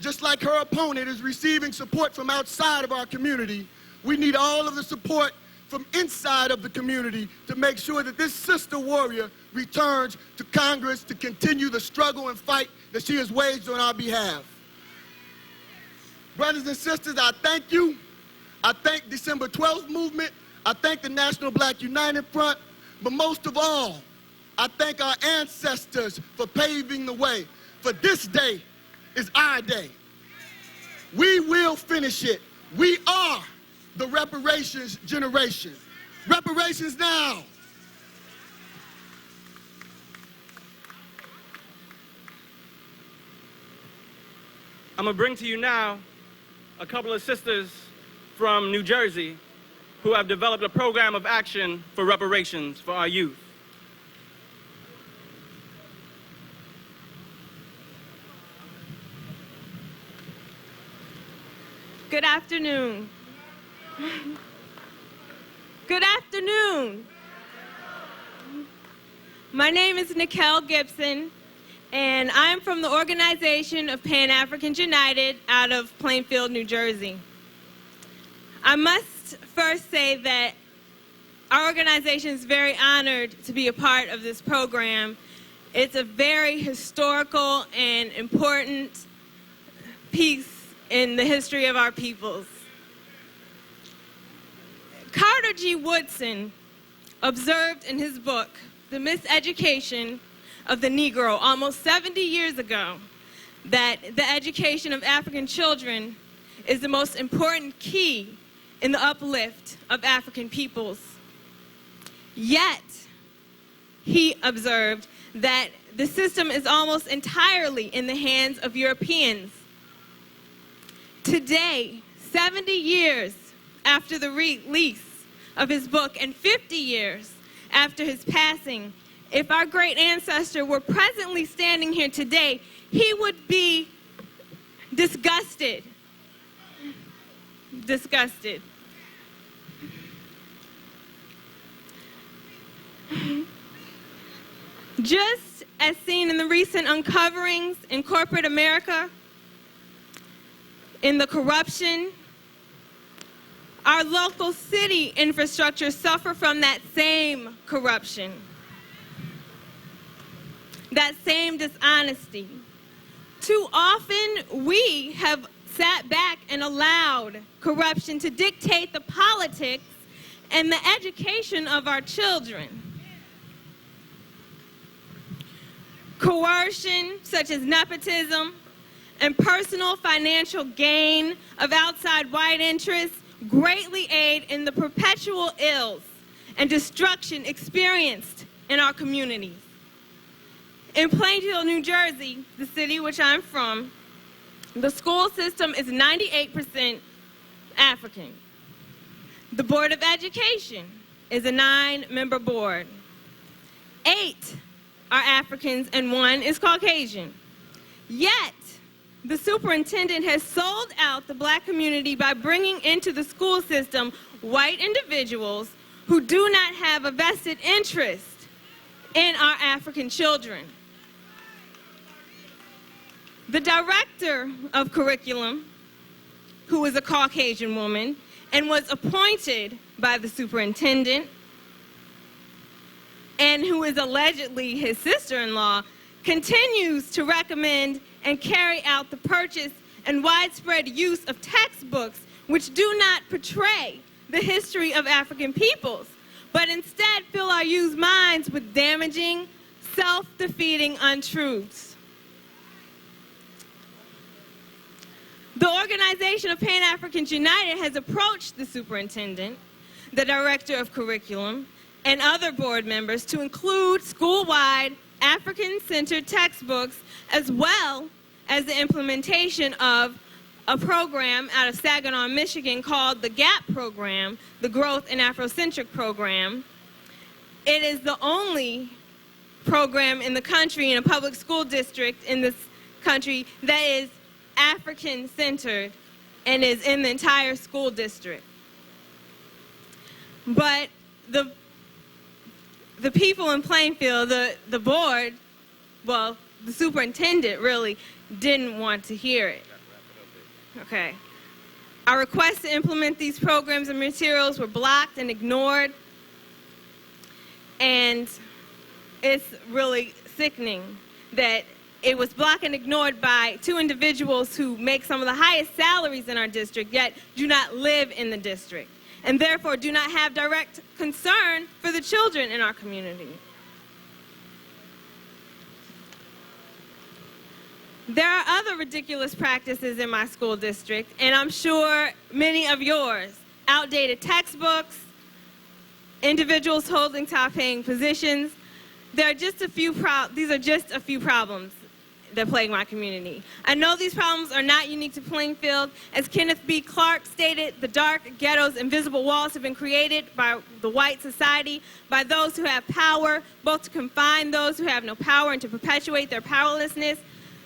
Just like her opponent is receiving support from outside of our community, we need all of the support from inside of the community to make sure that this sister warrior returns to Congress to continue the struggle and fight that she has waged on our behalf. Brothers and sisters, I thank you. I thank December 12th movement. I thank the National Black United Front. But most of all, I thank our ancestors for paving the way. For this day is our day. We will finish it. We are the reparations generation. Reparations now. I'm gonna bring to you now a couple of sisters from New Jersey who have developed a program of action for reparations for our youth. Good afternoon. Good afternoon. My name is Nikel Gibson, and I'm from the organization of Pan-Africans United out of Plainfield, New Jersey. I must first say that our organization is very honored to be a part of this program. It's a very historical and important piece in the history of our peoples. Carter G. Woodson observed in his book, The Miseducation of the Negro, almost 70 years ago, that the education of African children is the most important key in the uplift of African peoples. Yet, he observed that the system is almost entirely in the hands of Europeans. Today, 70 years after the release of his book and 50 years after his passing, if our great ancestor were presently standing here today, he would be disgusted. Disgusted. Just as seen in the recent uncoverings in corporate America, in the corruption, our local city infrastructure suffer from that same corruption. that same dishonesty. Too often, we have sat back and allowed corruption to dictate the politics and the education of our children. Coercion, such as nepotism, and personal financial gain of outside white interests greatly aid in the perpetual ills and destruction experienced in our communities. In Plainfield, New Jersey, the city which I'm from, the school system is 98% African. The Board of Education is a 9-member board. 8 are Africans and 1 is Caucasian. Yet, the superintendent has sold out the black community by bringing into the school system white individuals who do not have a vested interest in our African children. The director of curriculum, who is a Caucasian woman and was appointed by the superintendent, and who is allegedly his sister-in-law, continues to recommend and carry out the purchase and widespread use of textbooks which do not portray the history of African peoples, but instead fill our youth minds with damaging, self-defeating untruths. The organization of Pan-Africans United has approached the superintendent, the director of curriculum, and other board members to include school-wide African-centered textbooks, as well as the implementation of a program out of Saginaw, Michigan called the GAP program, the Growth and Afrocentric program. It is the only program in the country, in a public school district in this country, that is African-centered and is in the entire school district. But the people in Plainfield, the board, well, the superintendent really didn't want to hear it. Okay. Our requests to implement these programs and materials were blocked and ignored, and it's really sickening that it was blocked and ignored by 2 individuals who make some of the highest salaries in our district, yet do not live in the district, and therefore do not have direct concern for the children in our community. There are other ridiculous practices in my school district, and I'm sure many of yours. Outdated textbooks, individuals holding top-paying positions. These are just a few problems that plague my community. I know these problems are not unique to Plainfield. As Kenneth B. Clark stated, the dark ghettos, invisible walls have been created by the white society, by those who have power, both to confine those who have no power and to perpetuate their powerlessness.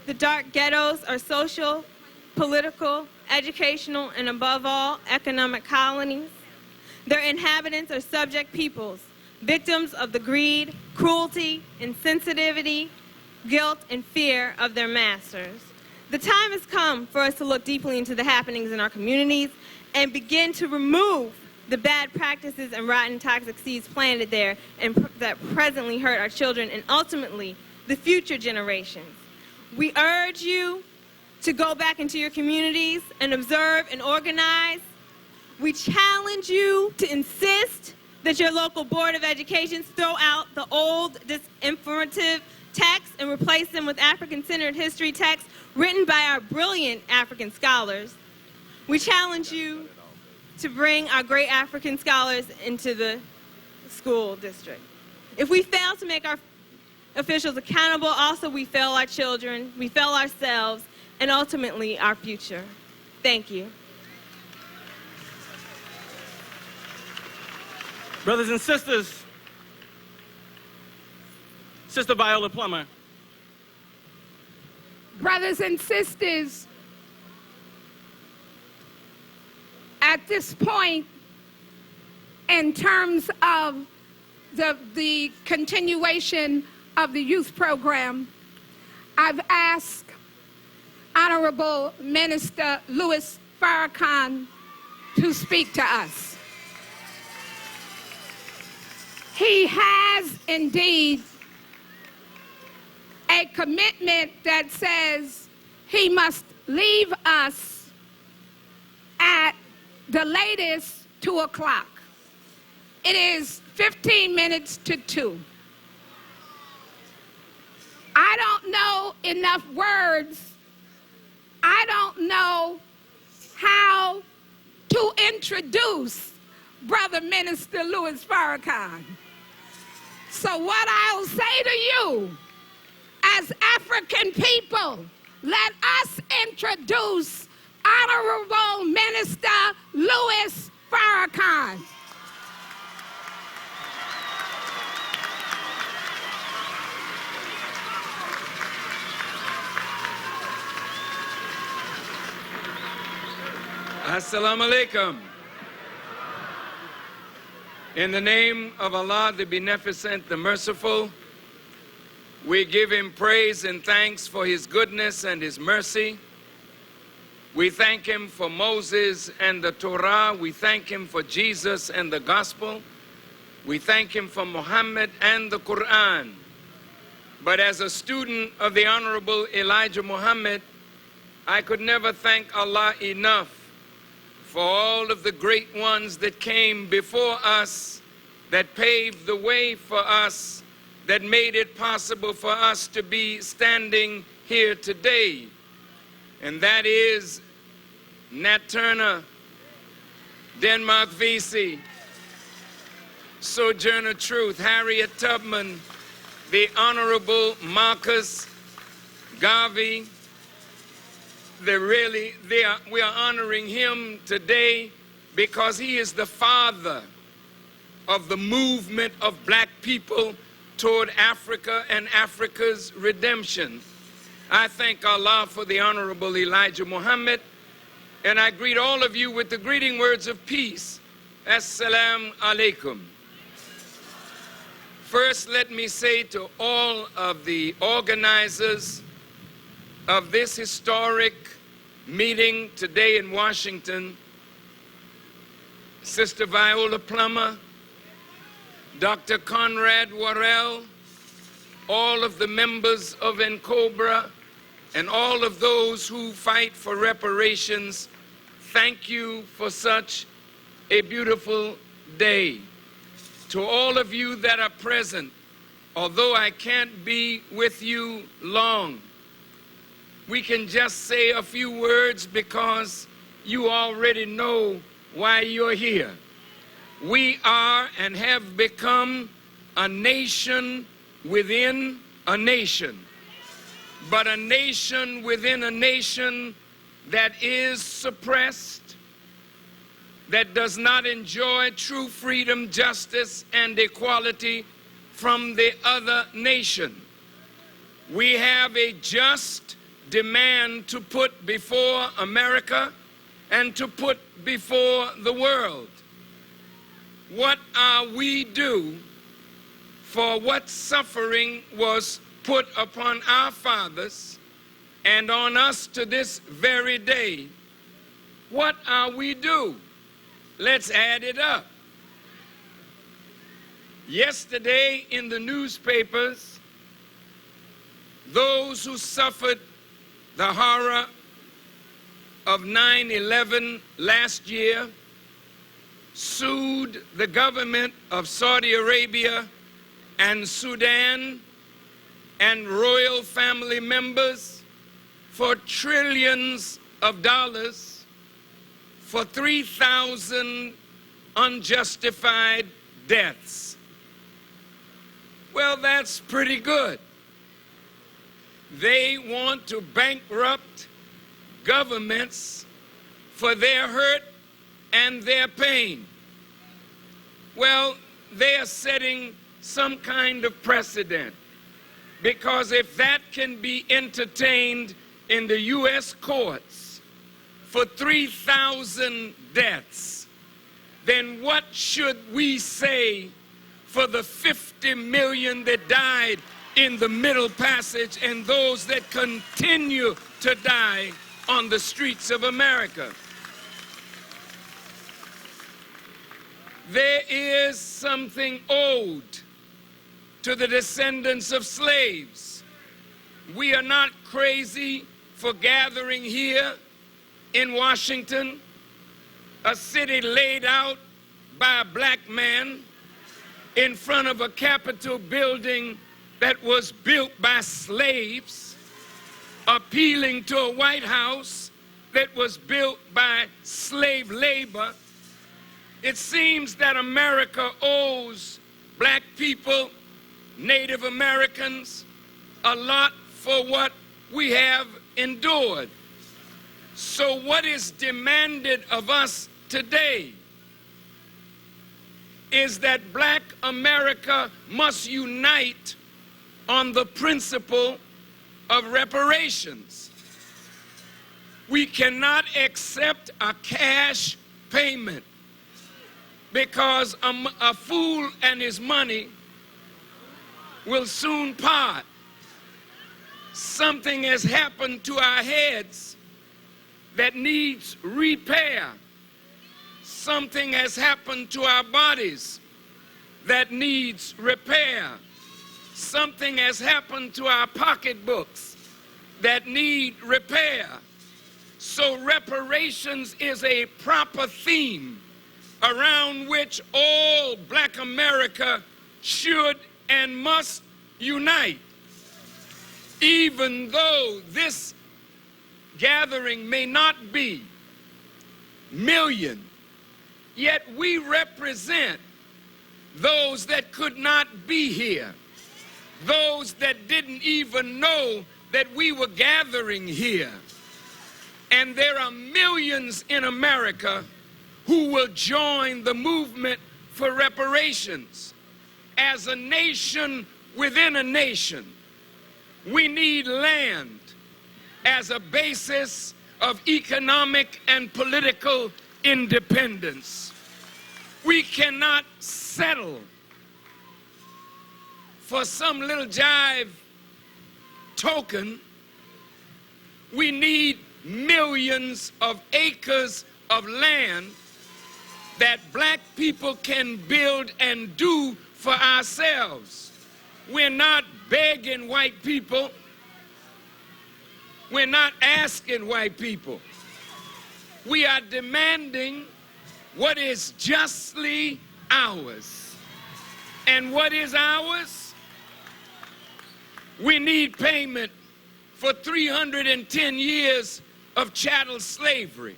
The dark ghettos are social, political, educational, and above all, economic colonies. Their inhabitants are subject peoples, victims of the greed, cruelty, insensitivity, guilt, and fear of their masters. The time has come for us to look deeply into the happenings in our communities and begin to remove the bad practices and rotten toxic seeds planted there and that presently hurt our children and ultimately the future generations. We urge you to go back into your communities and observe and organize. We challenge you to insist that your local Board of Education throw out the old disinformative texts and replace them with African-centered history texts written by our brilliant African scholars. We challenge you to bring our great African scholars into the school district. If we fail to make our officials accountable, also we fail our children, we fail ourselves, and ultimately our future. Thank you. Brothers and sisters, Sister Viola Plummer. Brothers and sisters, at this point, in terms of the continuation of the youth program, I've asked Honorable Minister Louis Farrakhan to speak to us. He has indeed a commitment that says he must leave us at the latest 2 o'clock. It is 15 minutes to 2. I don't know enough words. I don't know how to introduce Brother Minister Louis Farrakhan. So what I'll say to you, as African people, let us introduce Honorable Minister Louis Farrakhan. Assalamu alaikum. In the name of Allah, the Beneficent, the Merciful, we give him praise and thanks for his goodness and his mercy. We thank him for Moses and the Torah. We thank him for Jesus and the gospel. We thank him for Muhammad and the Quran. But as a student of the Honorable Elijah Muhammad, I could never thank Allah enough for all of the great ones that came before us, that paved the way for us, that made it possible for us to be standing here today. And that is Nat Turner, Denmark Vesey, Sojourner Truth, Harriet Tubman, the Marcus Garvey. We are honoring him today because he is the father of the movement of black people toward Africa and Africa's redemption. I thank Allah for the Honorable Elijah Muhammad, and I greet all of you with the greeting words of peace. Assalamu alaikum. First, let me say to all of the organizers of this historic meeting today in Washington, Sister Viola Plummer, Dr. Conrad Worrell, all of the members of NCOBRA, and all of those who fight for reparations, thank you for such a beautiful day. To all of you that are present, although I can't be with you long, we can just say a few words because you already know why you're here. We are and have become a nation within a nation, but a nation within a nation that is suppressed, that does not enjoy true freedom, justice, and equality from the other nation. We have a just demand to put before America and to put before the world. What are we due for what suffering was put upon our fathers and on us to this very day? What are we due? Let's add it up. Yesterday in the newspapers, those who suffered the horror of 9/11 last year sued the government of Saudi Arabia and Sudan and royal family members for trillions of dollars for 3,000 unjustified deaths. Well, that's pretty good. They want to bankrupt governments for their hurt and their pain. Well, they are setting some kind of precedent, because if that can be entertained in the U.S. courts for 3,000 deaths, then what should we say for the 50 million that died in the Middle Passage and those that continue to die on the streets of America? There is something owed to the descendants of slaves. we are not crazy for gathering here in Washington, a city laid out by a black man in front of a Capitol building that was built by slaves, appealing to a White House that was built by slave labor. It seems that America owes black people, Native Americans, a lot for what we have endured. So what is demanded of us today is that black America must unite on the principle of reparations. We cannot accept a cash payment because a fool and his money will soon part. Something has happened to our heads that needs repair. Something has happened to our bodies that needs repair. Something has happened to our pocketbooks that need repair. So reparations is a proper theme around which all black America should and must unite. Even though this gathering may not be million, yet we represent those that could not be here, those that didn't even know that we were gathering here. And there are millions in America who will join the movement for reparations. As a nation within a nation, we need land as a basis of economic and political independence. We cannot settle for some little jive token. We need millions of acres of land that black people can build and do for ourselves. We're not begging white people. We're not asking white people. We are demanding what is justly ours. And what is ours? We need payment for 310 years of chattel slavery.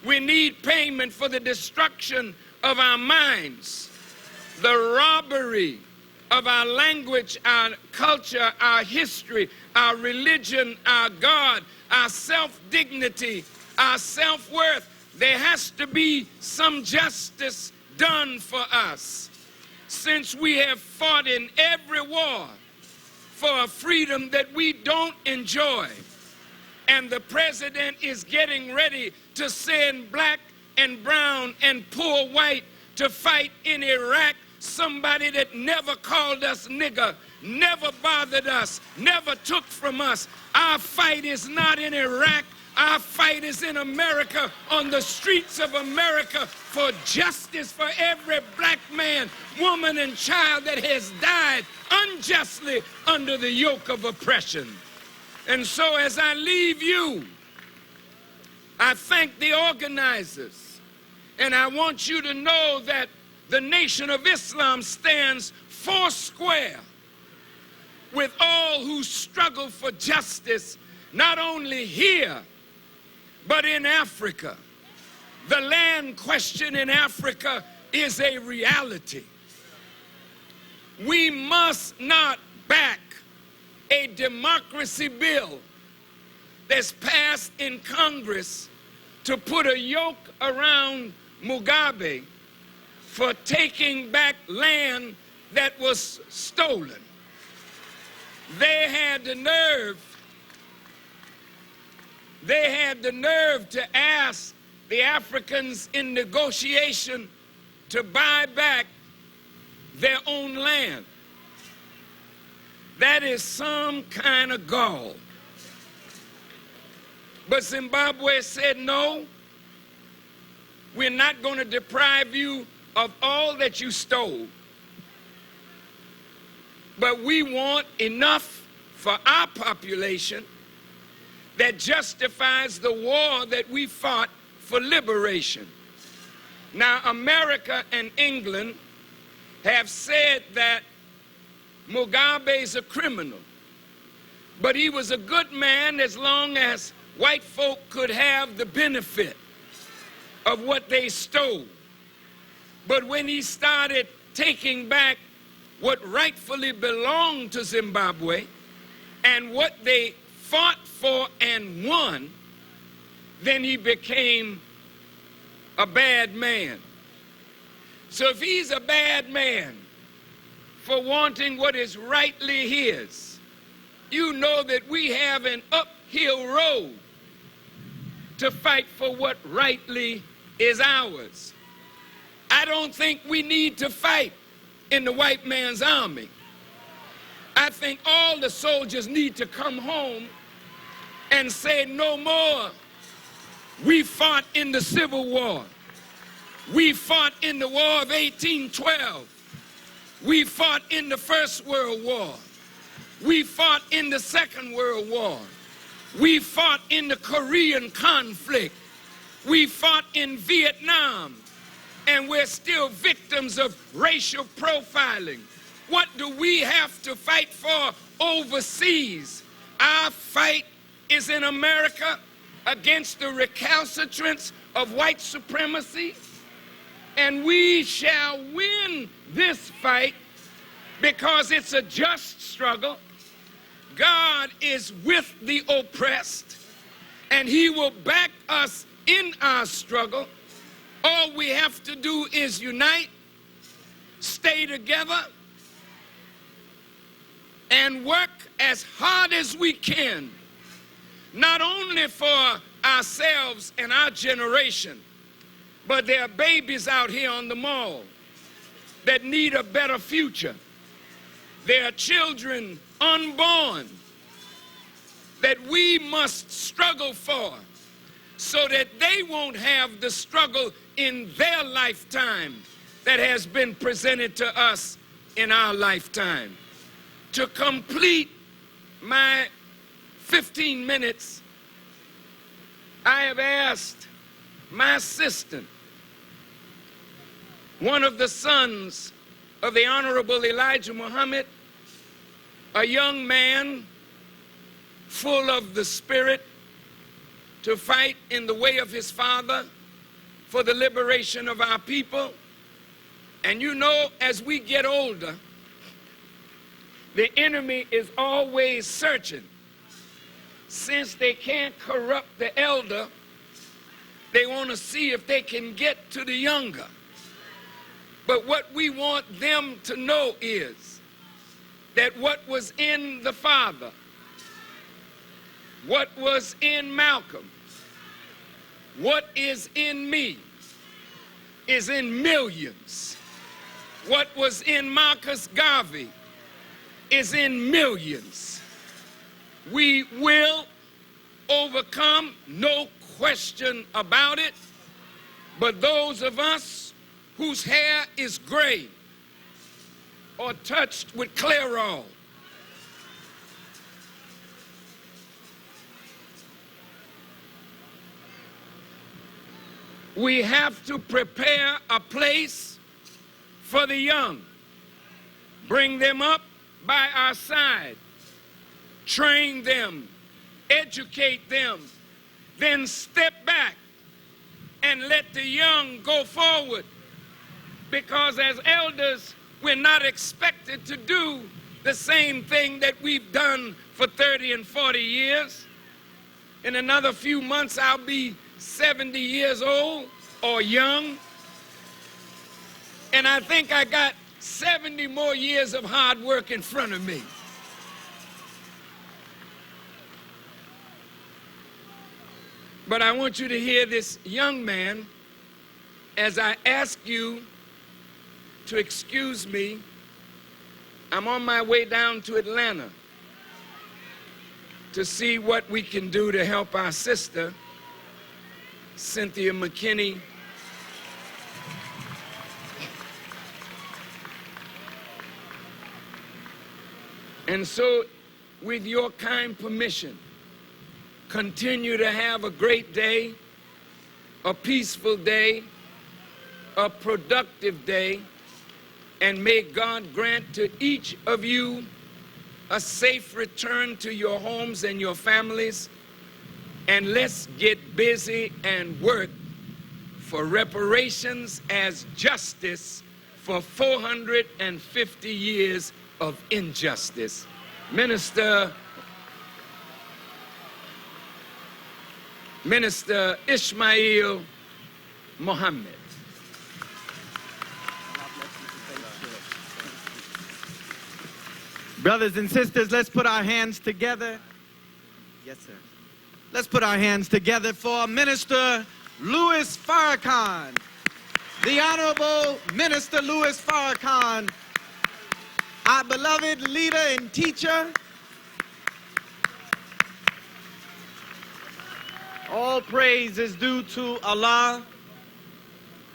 We need payment for the destruction of our minds, the robbery of our language, our culture, our history, our religion, our God, our self-dignity, our self-worth. There has to be some justice done for us, since we have fought in every war for a freedom that we don't enjoy. And the president is getting ready to send black and brown and poor white to fight in Iraq, somebody that never called us nigger, never bothered us, never took from us. Our fight is not in Iraq. Our fight is in America, on the streets of America, for justice for every black man, woman, and child that has died unjustly under the yoke of oppression. And so as I leave you, I thank the organizers, and I want you to know that the Nation of Islam stands foursquare with all who struggle for justice, not only here, but in Africa. The land question in Africa is a reality. We must not back a democracy bill that's passed in Congress to put a yoke around Mugabe for taking back land that was stolen. They had the nerve to ask the Africans in negotiation to buy back their own land. That is some kind of gall. But Zimbabwe said, no, we're not going to deprive you of all that you stole, but we want enough for our population that justifies the war that we fought for liberation. Now, America and England have said that Mugabe is a criminal, but he was a good man as long as white folk could have the benefit of what they stole. But when he started taking back what rightfully belonged to Zimbabwe and what they fought for and won, then he became a bad man. So if he's a bad man for wanting what is rightly his, you know that we have an uphill road to fight for what rightly is ours. I don't think we need to fight in the white man's army. I think all the soldiers need to come home and say, no more. We fought in the Civil War. We fought in the War of 1812. We fought in the First World War. We fought in the Second World War. We fought in the Korean conflict. We fought in Vietnam. And we're still victims of racial profiling. What do we have to fight for overseas? Our fight is in America against the recalcitrance of white supremacy. And we shall win this fight because it's a just struggle. God is with the oppressed, and he will back us in our struggle. All we have to do is unite, stay together, and work as hard as we can, not only for ourselves and our generation, but there are babies out here on the mall that need a better future. There are children unborn that we must struggle for so that they won't have the struggle in their lifetime that has been presented to us in our lifetime. To complete my 15 minutes, I have asked my assistant, one of the sons of the Honorable Elijah Muhammad, a young man full of the Spirit, to fight in the way of his father for the liberation of our people. And you know, as we get older, the enemy is always searching. Since they can't corrupt the elder, they want to see if they can get to the younger. But what we want them to know is that what was in the father, what was in Malcolm, what is in me is in millions. What was in Marcus Garvey is in millions. We will overcome, no question about it. But those of us whose hair is gray or touched with Clairol, we have to prepare a place for the young, bring them up by our side, train them, educate them, then step back and let the young go forward. Because as elders, we're not expected to do the same thing that we've done for 30 and 40 years. In another few months, I'll be 70 years old or young. And I think I got 70 more years of hard work in front of me. But I want you to hear this young man as I ask you to excuse me. I'm on my way down to Atlanta to see what we can do to help our sister, Cynthia McKinney. And so with your kind permission, continue to have a great day, a peaceful day, a productive day, and may God grant to each of you a safe return to your homes and your families. And let's get busy and work for reparations as justice for 450 years of injustice. Minister Ismail Mohammed. Brothers and sisters, let's put our hands together. Yes, sir. Let's put our hands together for Minister Louis Farrakhan. The Honorable Minister Louis Farrakhan, our beloved leader and teacher. All praise is due to Allah.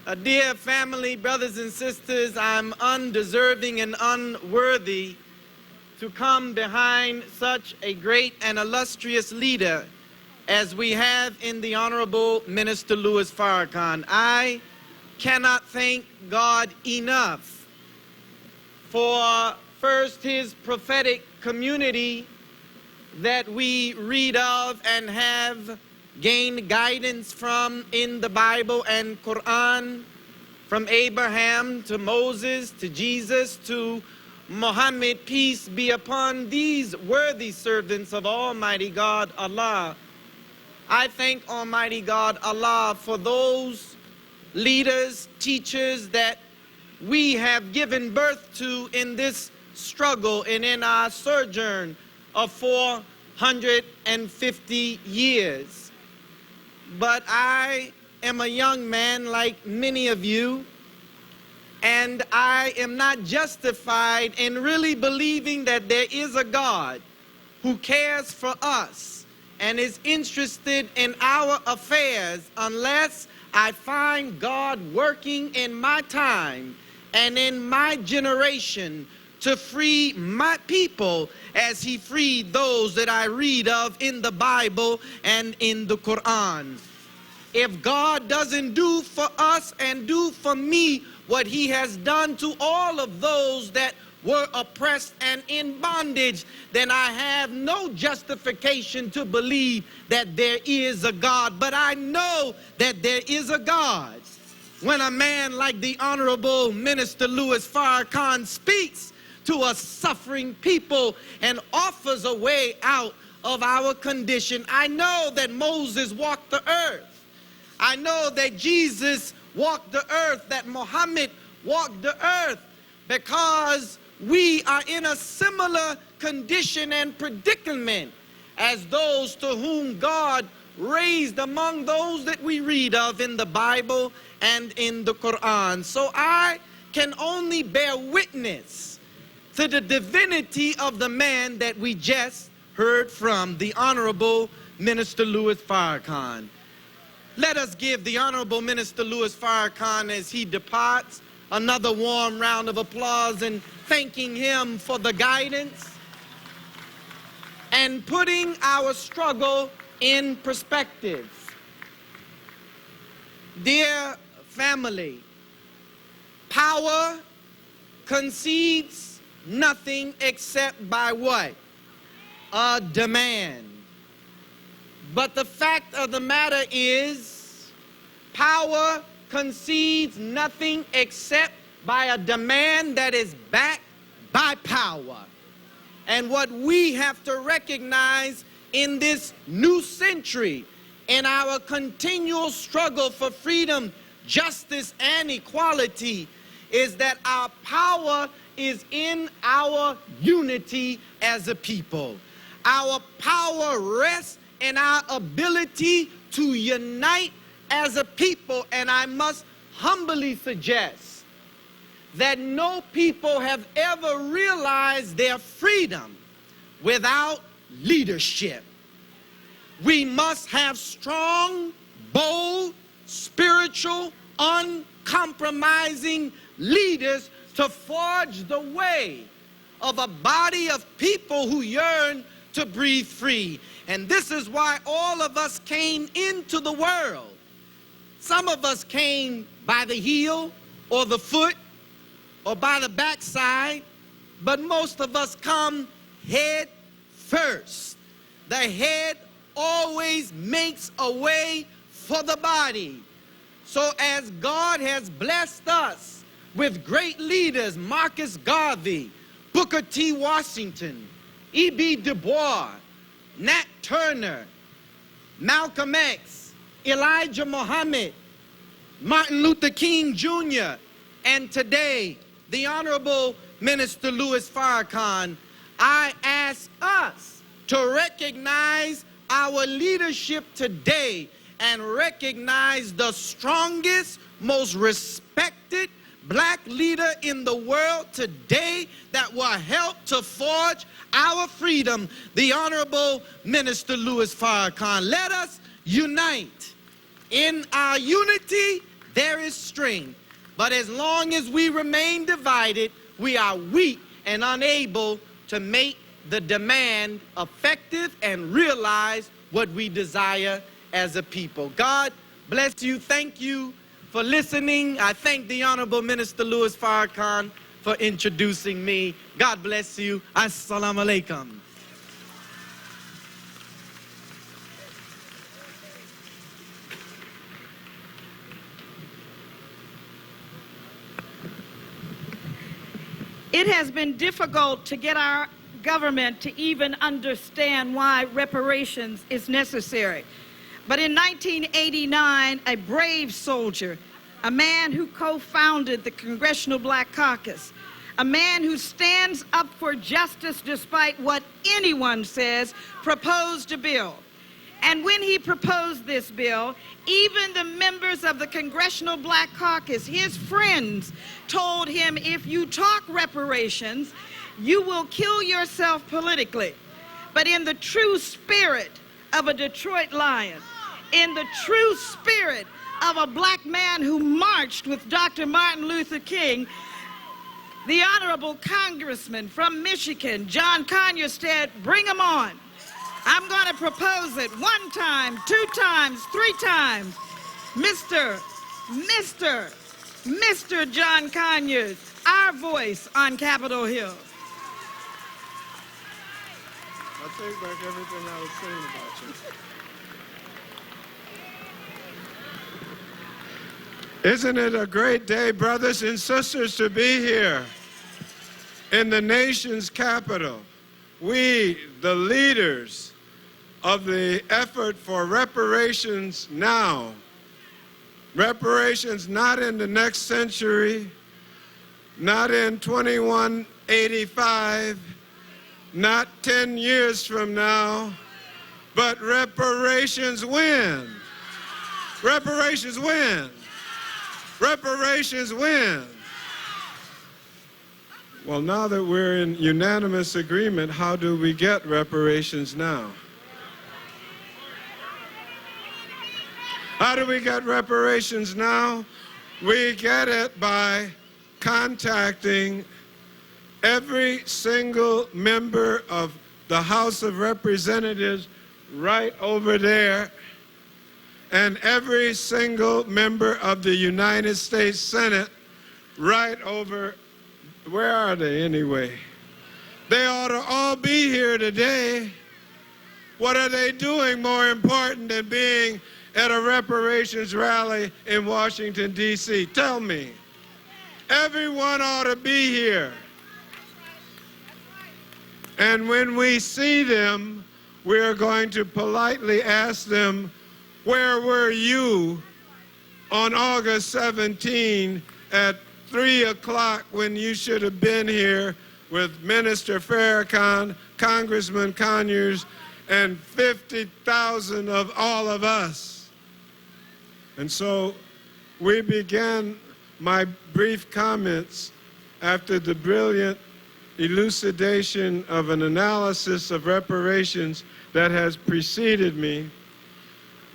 A dear family, brothers and sisters, I'm undeserving and unworthy to come behind such a great and illustrious leader as we have in the Honorable Minister Louis Farrakhan. I cannot thank God enough for first his prophetic community that we read of and have gained guidance from in the Bible and Quran, from Abraham to Moses to Jesus to Muhammad, peace be upon these worthy servants of Almighty God Allah. I thank Almighty God Allah for those leaders, teachers that we have given birth to in this struggle and in our sojourn of 450 years. But I am a young man like many of you, and I am not justified in really believing that there is a God who cares for us and is interested in our affairs unless I find God working in my time and in my generation to free my people as he freed those that I read of in the Bible and in the Quran. If God doesn't do for us and do for me what he has done to all of those that were oppressed and in bondage, then I have no justification to believe that there is a God. But I know that there is a God when a man like the Honorable Minister Louis Farrakhan speaks to a suffering people and offers a way out of our condition. I know that Moses walked the earth. I know that Jesus walked the earth, that Muhammad walked the earth, because we are in a similar condition and predicament as those to whom God raised among those that we read of in the Bible and in the Quran. So I can only bear witness to the divinity of the man that we just heard from, the Honorable Minister Louis Farrakhan. Let us give the Honorable Minister Louis Farrakhan, as he departs, another warm round of applause and thanking him for the guidance and putting our struggle in perspective. Dear family, power concedes nothing except by what? A demand. But the fact of the matter is, power concedes nothing except by a demand that is backed by power. And what we have to recognize in this new century, in our continual struggle for freedom, justice, and equality, is that our power is in our unity as a people. Our power rests in our ability to unite as a people, and I must humbly suggest that no people have ever realized their freedom without leadership. We must have strong, bold, spiritual, uncompromising leaders to forge the way of a body of people who yearn to breathe free. And this is why all of us came into the world. Some of us came by the heel or the foot or by the backside, but most of us come head first. The head always makes a way for the body. So as God has blessed us with great leaders, Marcus Garvey, Booker T. Washington, E.B. Du Bois, Nat Turner, Malcolm X, Elijah Muhammad, Martin Luther King Jr., and today, the Honorable Minister Louis Farrakhan, I ask us to recognize our leadership today and recognize the strongest, most respected black leader in the world today that will help to forge our freedom, the Honorable Minister Louis Farrakhan. Let us unite. In our unity, there is strength. But as long as we remain divided, we are weak and unable to make the demand effective and realize what we desire as a people. God bless you. Thank you for listening. I thank the Honorable Minister Louis Farrakhan for introducing me. God bless you. Assalamu alaikum. It has been difficult to get our government to even understand why reparations is necessary. But in 1989, a brave soldier, a man who co-founded the Congressional Black Caucus, a man who stands up for justice despite what anyone says, proposed a bill. And when he proposed this bill, even the members of the Congressional Black Caucus, his friends, told him, if you talk reparations, you will kill yourself politically. But in the true spirit of a Detroit Lion, in the true spirit of a black man who marched with Dr. Martin Luther King, the Honorable Congressman from Michigan, John Conyers, said, bring him on. I'm going to propose it 1 time, 2 times, 3 times. Mr. John Conyers, our voice on Capitol Hill. I take back everything I was saying about you. Isn't it a great day, brothers and sisters, to be here in the nation's capital? We, the leaders of the effort for reparations now. Reparations not in the next century, not in 2185, not 10 years from now, but reparations when? Reparations when? Reparations when? Well, now that we're in unanimous agreement, how do we get reparations now? How do we get reparations now? We get it by contacting every single member of the House of Representatives right over there and every single member of the United States Senate right over, where are they anyway? They ought to all be here today. What are they doing more important than being at a reparations rally in Washington, D.C.? Tell me. Everyone ought to be here. And when we see them, we are going to politely ask them, where were you on August 17 at 3 o'clock when you should have been here with Minister Farrakhan, Congressman Conyers, and 50,000 of all of us? And so we began my brief comments after the brilliant elucidation of an analysis of reparations that has preceded me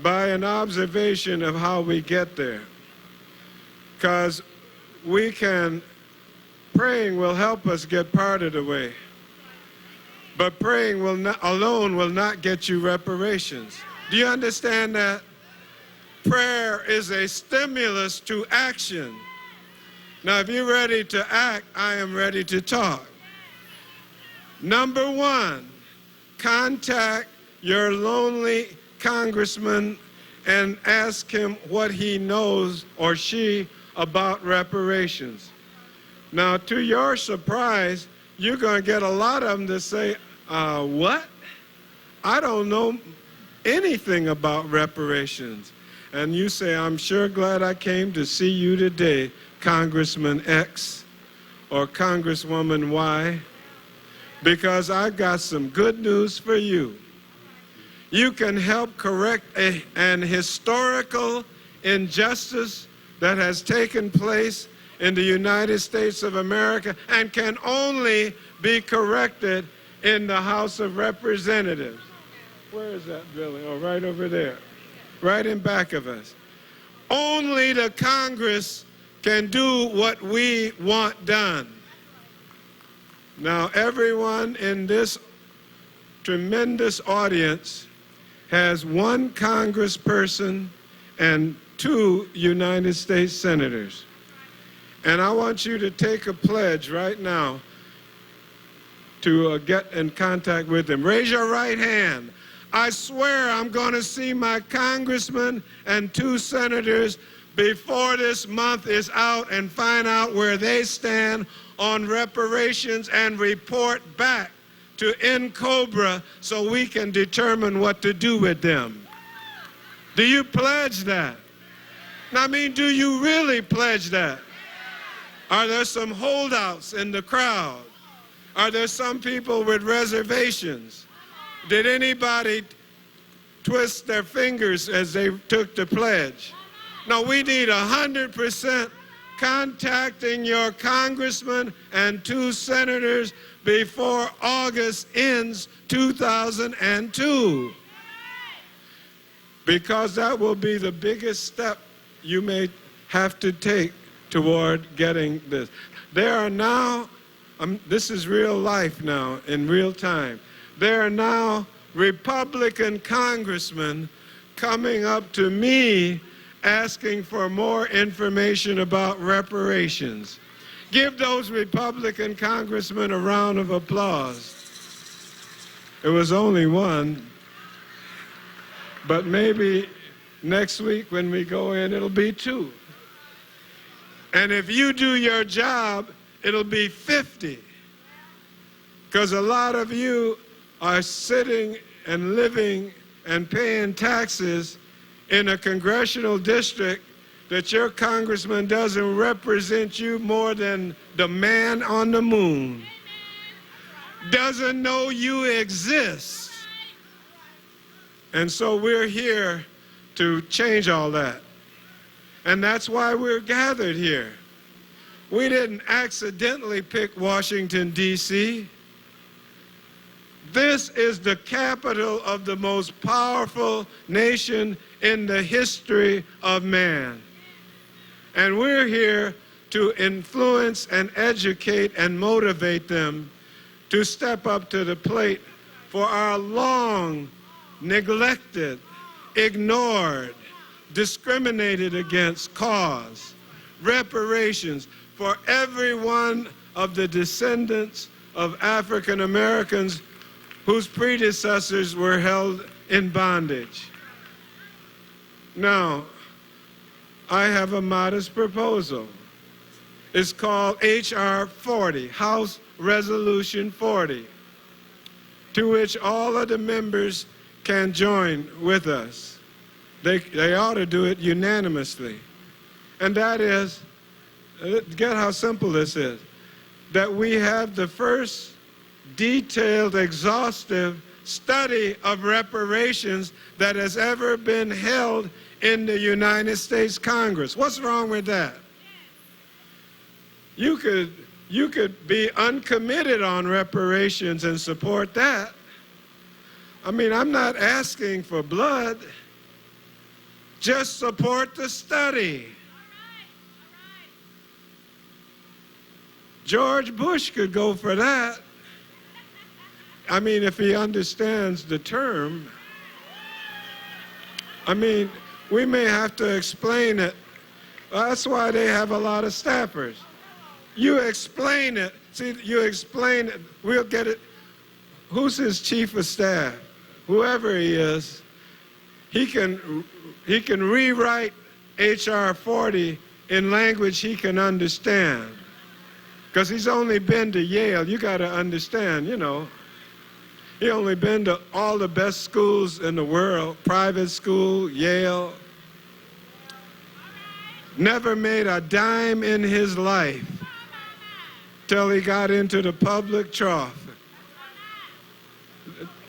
by an observation of how we get there. Because praying will help us get part of the way. But praying alone will not get you reparations. Do you understand that? Prayer is a stimulus to action. Now, if you're ready to act, I am ready to talk. Number one, contact your lonely congressman and ask him what he knows or she about reparations. Now, to your surprise, you're going to get a lot of them to say, what? I don't know anything about reparations. And you say, I'm sure glad I came to see you today, Congressman X or Congresswoman Y, because I've got some good news for you. You can help correct an historical injustice that has taken place in the United States of America and can only be corrected in the House of Representatives. Where is that building? Oh, right over there, right in back of us. Only the Congress can do what we want done. Now, everyone in this tremendous audience has one congressperson and 2 United States senators. And I want you to take a pledge right now to get in contact with them. Raise your right hand. I swear I'm going to see my congressman and 2 senators before this month is out and find out where they stand on reparations and report back to NCOBRA so we can determine what to do with them. Do you pledge that? I mean, do you really pledge that? Are there some holdouts in the crowd? Are there some people with reservations? Did anybody twist their fingers as they took the pledge? No, we need 100% contacting your congressman and 2 senators before August ends 2002. Because that will be the biggest step you may have to take toward getting this. There are now, this is real life now, in real time. There are now Republican congressmen coming up to me asking for more information about reparations. Give those Republican congressmen a round of applause. It was only one, but maybe next week when we go in, it'll be 2. And if you do your job, it'll be 50. Because a lot of you are sitting and living and paying taxes in a congressional district that your congressman doesn't represent you more than the man on the moon. Doesn't know you exist. And so we're here to change all that. And that's why we're gathered here. We didn't accidentally pick Washington, D.C. This is the capital of the most powerful nation in the history of man. And we're here to influence and educate and motivate them to step up to the plate for our long neglected, ignored, discriminated against cause, reparations for every one of the descendants of African Americans whose predecessors were held in bondage. Now, I have a modest proposal. It's called H.R. 40, House Resolution 40, to which all of the members can join with us. They ought to do it unanimously. And that is, get how simple this is, that we have the first detailed, exhaustive study of reparations that has ever been held in the United States Congress. What's wrong with that? You could be uncommitted on reparations and support that. I mean, I'm not asking for blood. Just support the study. George Bush could go for that. I mean, if he understands the term, I mean, we may have to explain it. That's why they have a lot of staffers. You explain it. See, you explain it, we'll get it. Who's his chief of staff? Whoever he is, he can rewrite H.R. 40 in language he can understand. Because he's only been to Yale. You got to understand, you know. He only been to all the best schools in the world, private school, Yale. Never made a dime in his life till he got into the public trough.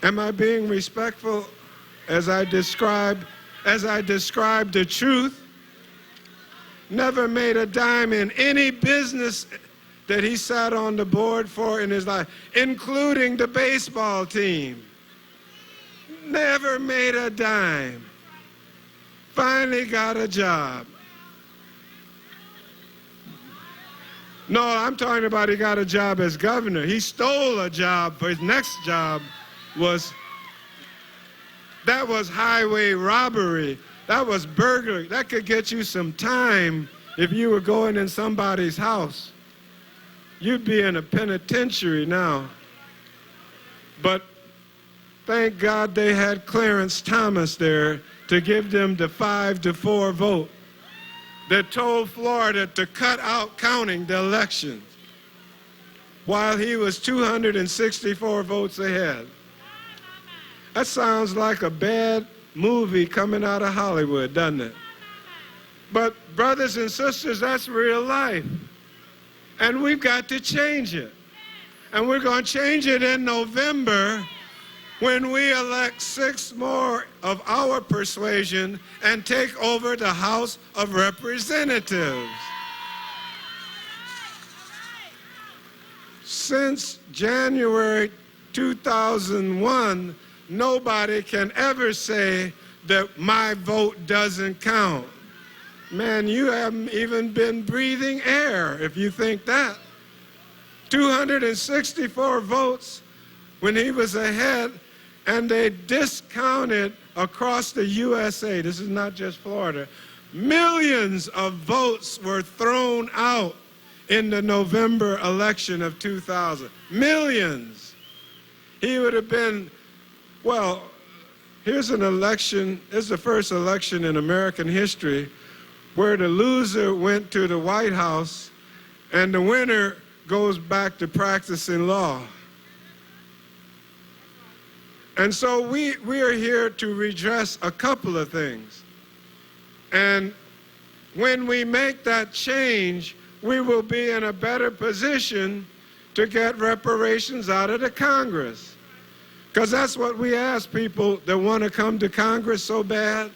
Am I being respectful as I describe the truth? Never made a dime in any business that he sat on the board for in his life, including the baseball team. Never made a dime. Finally got a job. No, I'm talking about he got a job as governor. He stole a job, but his next job was highway robbery. That was burglary. That could get you some time if you were going in somebody's house. You'd be in a penitentiary now. But thank God they had Clarence Thomas there to give them the 5-4 vote that told Florida to cut out counting the elections while he was 264 votes ahead. That sounds like a bad movie coming out of Hollywood, doesn't it? But brothers and sisters, that's real life. And we've got to change it. And we're going to change it in November when we elect 6 more of our persuasion and take over the House of Representatives. Since January 2001, nobody can ever say that my vote doesn't count. Man, you haven't even been breathing air if you think that. 264 votes when he was ahead, and they discounted across the USA, this is not just Florida, millions of votes were thrown out in the November election of 2000. Millions. He would have been, well, here's an election, it's the first election in American history where the loser went to the White House and the winner goes back to practicing law. And so we are here to redress a couple of things. And when we make that change, we will be in a better position to get reparations out of the Congress. Because that's what we ask people that want to come to Congress so bad.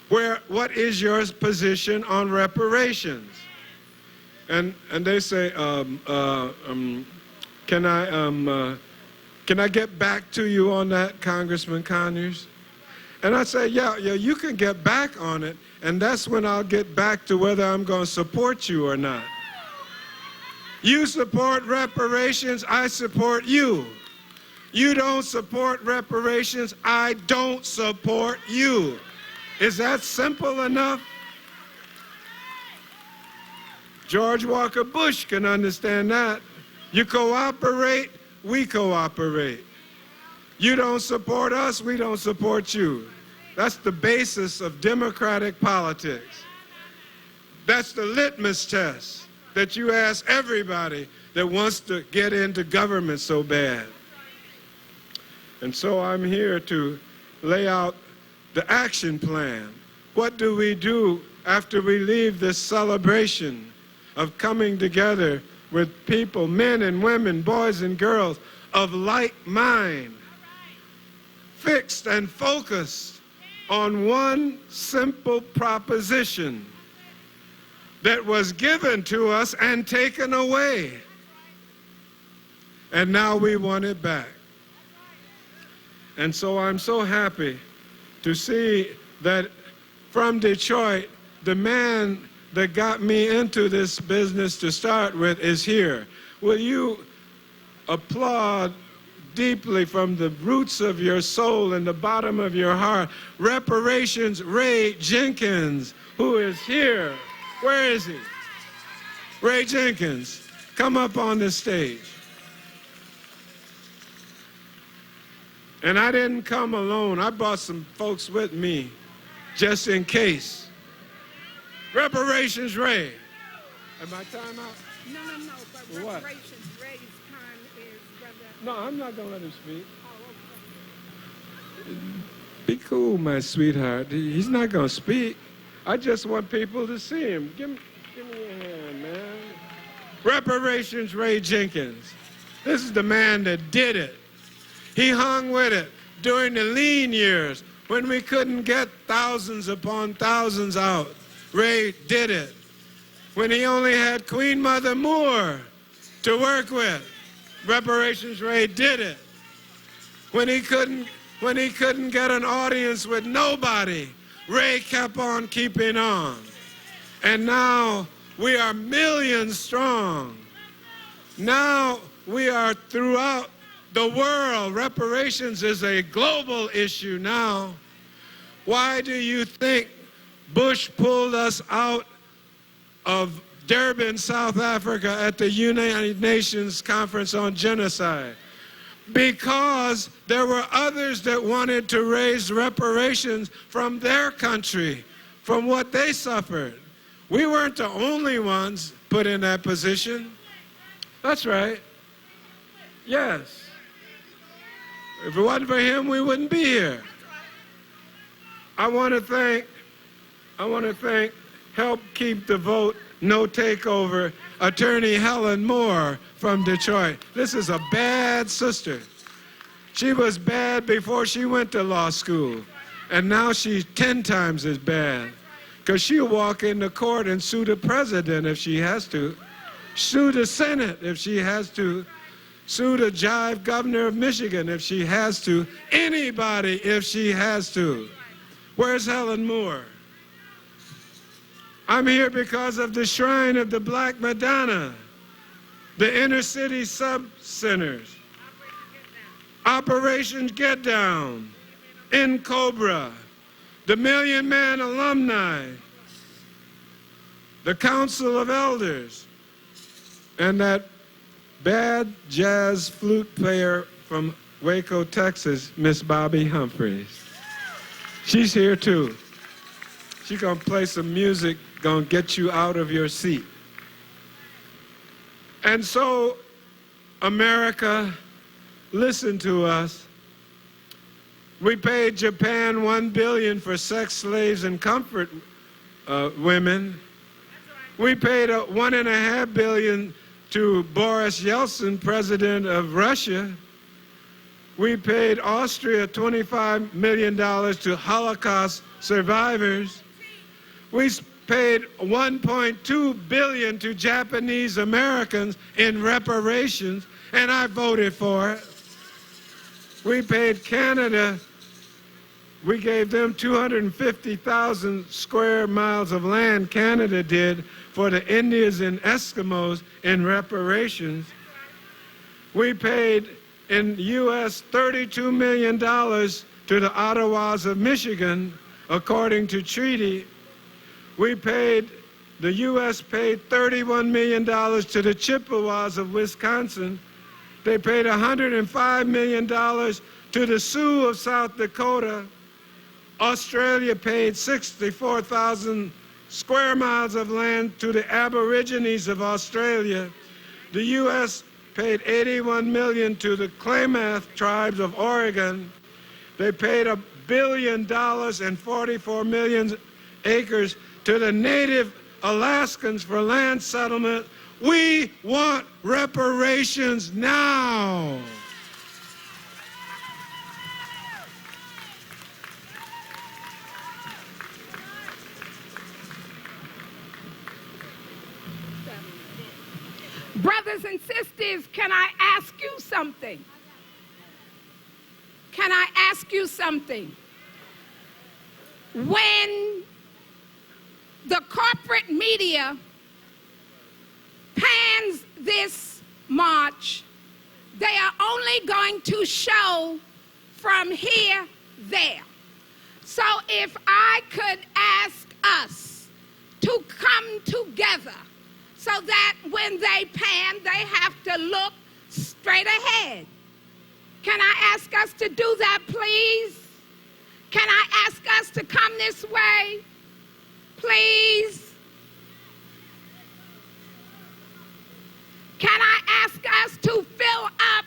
What is your position on reparations? And they say, can I get back to you on that, Congressman Conyers? And I say, yeah, you can get back on it, and that's when I'll get back to whether I'm going to support you or not. You support reparations, I support you. You don't support reparations, I don't support you. Is that simple enough? George Walker Bush can understand that. You cooperate, we cooperate. You don't support us, we don't support you. That's the basis of democratic politics. That's the litmus test that you ask everybody that wants to get into government so bad. And so I'm here to lay out the action plan. What do we do after we leave this celebration of coming together with people, men and women, boys and girls, of like mind, fixed and focused on one simple proposition that was given to us and taken away. And now we want it back. And so I'm so happy to see that from Detroit, the man that got me into this business to start with is here. Will you applaud deeply from the roots of your soul and the bottom of your heart. Reparations Ray Jenkins, who is here. Where is he? Ray Jenkins, come up on the stage. And I didn't come alone. I brought some folks with me, just in case. Reparations Ray. Am I time out? No, but What? Reparations Ray's time is Brother. No, I'm not going to let him speak. Be cool, my sweetheart. He's not going to speak. I just want people to see him. Give me a hand, man. Reparations Ray Jenkins. This is the man that did it. He hung with it during the lean years when we couldn't get thousands upon thousands out. Ray did it. When he only had Queen Mother Moore to work with, Reparations Ray did it. When he couldn't get an audience with nobody, Ray kept on keeping on. And now we are millions strong. Now we are throughout the world. Reparations is a global issue now. Why do you think Bush pulled us out of Durban, South Africa at the United Nations Conference on Genocide? Because there were others that wanted to raise reparations from their country, from what they suffered. We weren't the only ones put in that position. That's right. Yes. If it wasn't for him, we wouldn't be here. I want to thank Help Keep the Vote, No Takeover, Attorney Helen Moore from Detroit. This is a bad sister. She was bad before she went to law school, and now she's 10 times as bad, because she'll walk into court and sue the president if she has to, sue the Senate if she has to, sue the jive governor of Michigan if she has to, anybody if she has to. Where's Helen Moore? I'm here because of the Shrine of the Black Madonna, the inner city sub-centers, Operation Get Down, in Cobra, the Million Man alumni, the Council of Elders, and that bad jazz flute player from Waco, Texas, Miss Bobby Humphreys. She's here too. She's gonna play some music, gonna get you out of your seat. And so, America, listen to us. We paid Japan $1 billion for sex slaves and comfort women. We paid $1.5 billion to Boris Yeltsin, president of Russia. We paid Austria $25 million to Holocaust survivors. We paid $1.2 billion to Japanese Americans in reparations, and I voted for it. We paid Canada, we gave them 250,000 square miles of land, Canada did, for the Indians and Eskimos in reparations. We paid in the U.S. $32 million to the Ottawas of Michigan, according to treaty. The U.S. paid $31 million to the Chippewas of Wisconsin. They paid $105 million to the Sioux of South Dakota. Australia paid 64,000 square miles of land to the Aborigines of Australia. The U.S. paid $81 million to the Klamath tribes of Oregon. They paid $1 billion and 44 million acres to the native Alaskans for land settlement. We want reparations now. Brothers and sisters, can I ask you something? Can I ask you something? When the corporate media pans this march They are only going to show from here, there. So if I could ask us to come together so that when they pan, they have to look straight ahead. Can I ask us to do that, please? Can I ask us to come this way, please? Can I ask us to fill up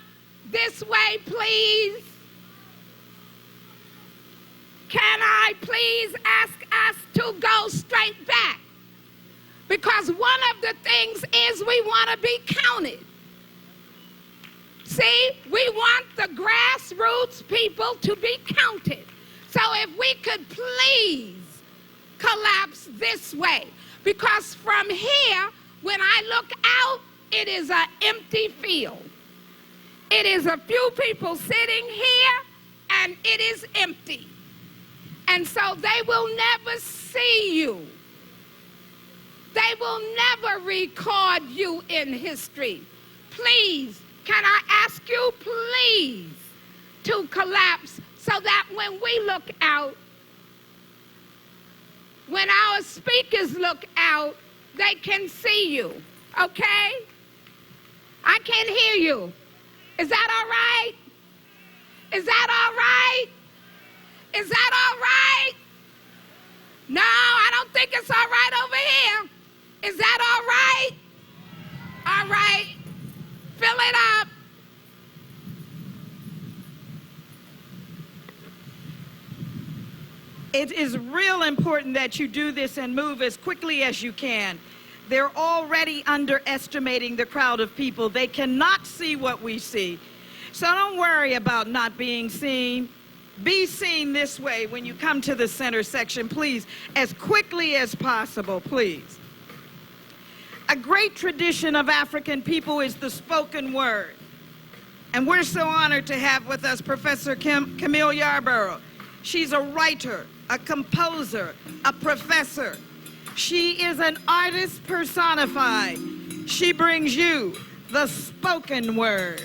this way, please? Can I please ask us to go straight back? Because one of the things is we want to be counted. See, we want the grassroots people to be counted. So if we could please collapse this way, because from here, when I look out, it is an empty field. It is a few people sitting here, and it is empty. And so they will never see you. They will never record you in history. Please, can I ask you, please, to collapse so that when we look out, when our speakers look out, they can see you, okay? I can't hear you. Is that all right? Is that all right? Is that all right? No, I don't think it's all right over here. Is that all right? All right. Fill it up. It is real important that you do this and move as quickly as you can. They're already underestimating the crowd of people. They cannot see what we see. So don't worry about not being seen. Be seen this way when you come to the center section, please, as quickly as possible, please. A great tradition of African people is the spoken word. And we're so honored to have with us Professor Camille Yarborough. She's a writer, a composer, a professor. She is an artist personified. She brings you the spoken word.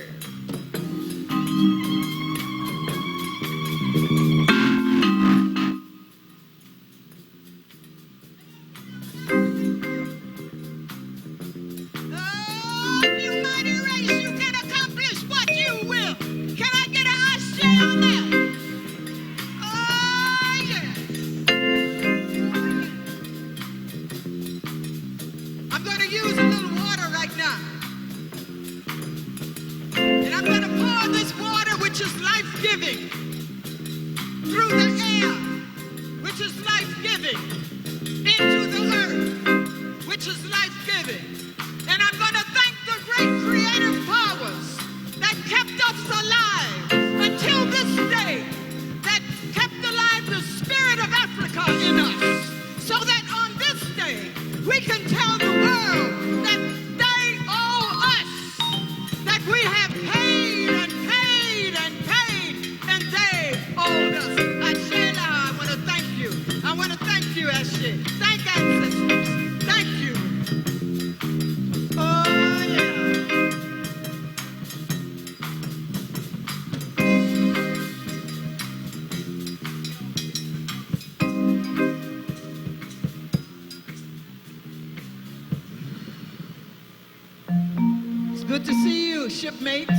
Good to see you, shipmates.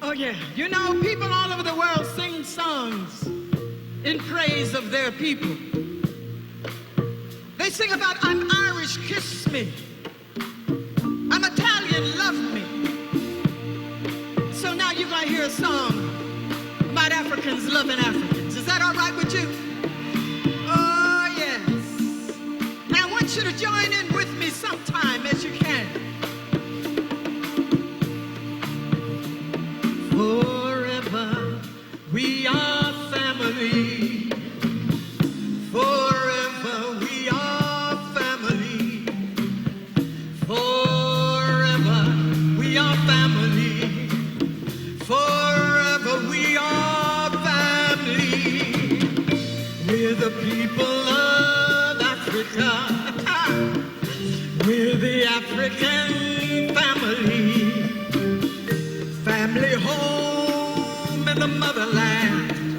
Oh yeah, you know, people all over the world sing songs in praise of their people. They sing about I'm Irish, kiss me. I'm Italian, love me. So now you're gonna hear a song about Africans loving Africans. Is that all right with you? Oh yes. Now I want you to join in with me sometime as you can. Forever we are family. Forever we are family. Forever we are family. Forever we are family. We're the people of Africa. We're the African in the motherland,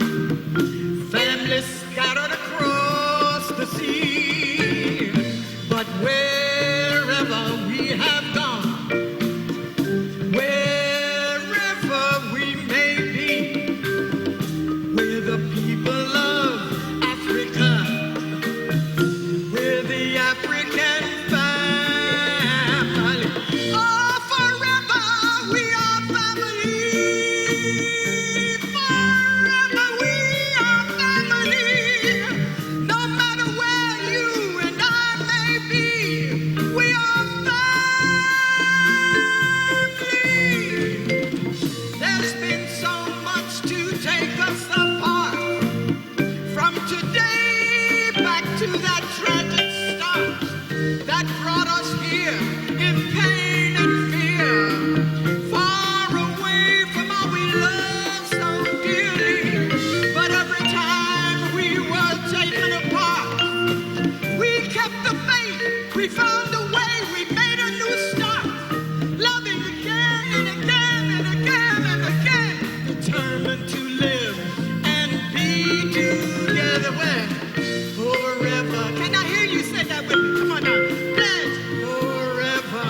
families scattered across the sea. But wherever we have gone, wherever we may be, we're the people of Africa, we're the African family. Oh, forever we are family. Forever we are family. No matter where you and I may be, we are family. There's been so much to take us apart. From today back to that tragic start that brought us here in pain and fear, far away from all we love so dearly. But every time we were taken apart, we kept the faith, we found a way, we made a new start, loving again and again and again and again, determined to live and be together when forever. Can I hear you say that with me? Come on now. Pledge. Forever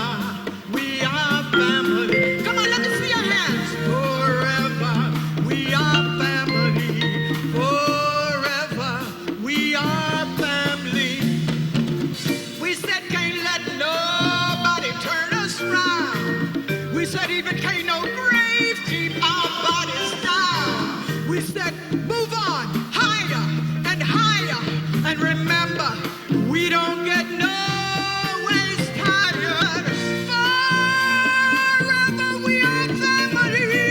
we are family. Come on, let me see your hands. Forever we are family. Forever we are family. We said can't let nobody turn us round. We said even can't no grave keep our bodies down. We said move on, higher and higher. And remember, we don't get no ways tired. Forever we are family.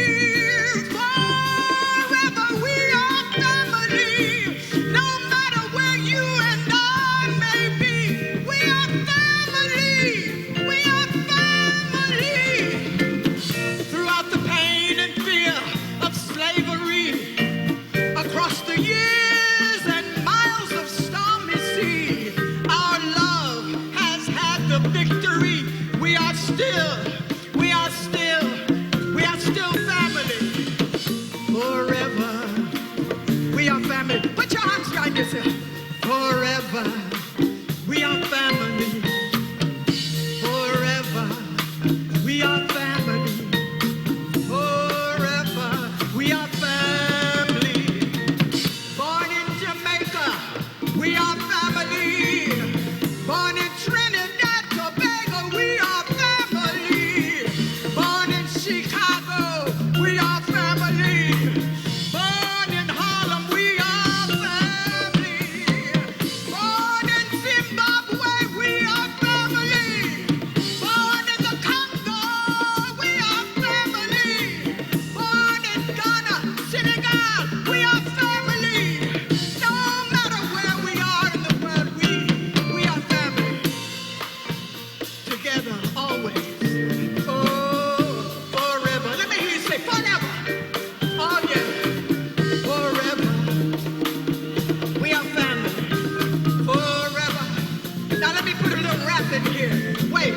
Forever we are family. No matter where you and I may be, we are family. We are family. Throughout the pain and fear of slavery, across the years and miles of stormy sea, our love has had the victory. We are still family. Forever, we are family. Put your arms behind yourself. Forever, we are family. Forever, we are family. Forever, we are family. Born in Jamaica, we are family. Born in Trinidad, Tobago, we are family. Born in Chicago, we are family. Born in Harlem, we are family. Born in Zimbabwe, we are family. Born in the Congo, we are family. Born in Ghana, Senegal, we are family. No matter where we are in the world, we are family. Together, always. Oh, forever. Let me hear you say forever. Oh, yeah. Forever. We are family. Forever. Now let me put a little rap in here. Wait.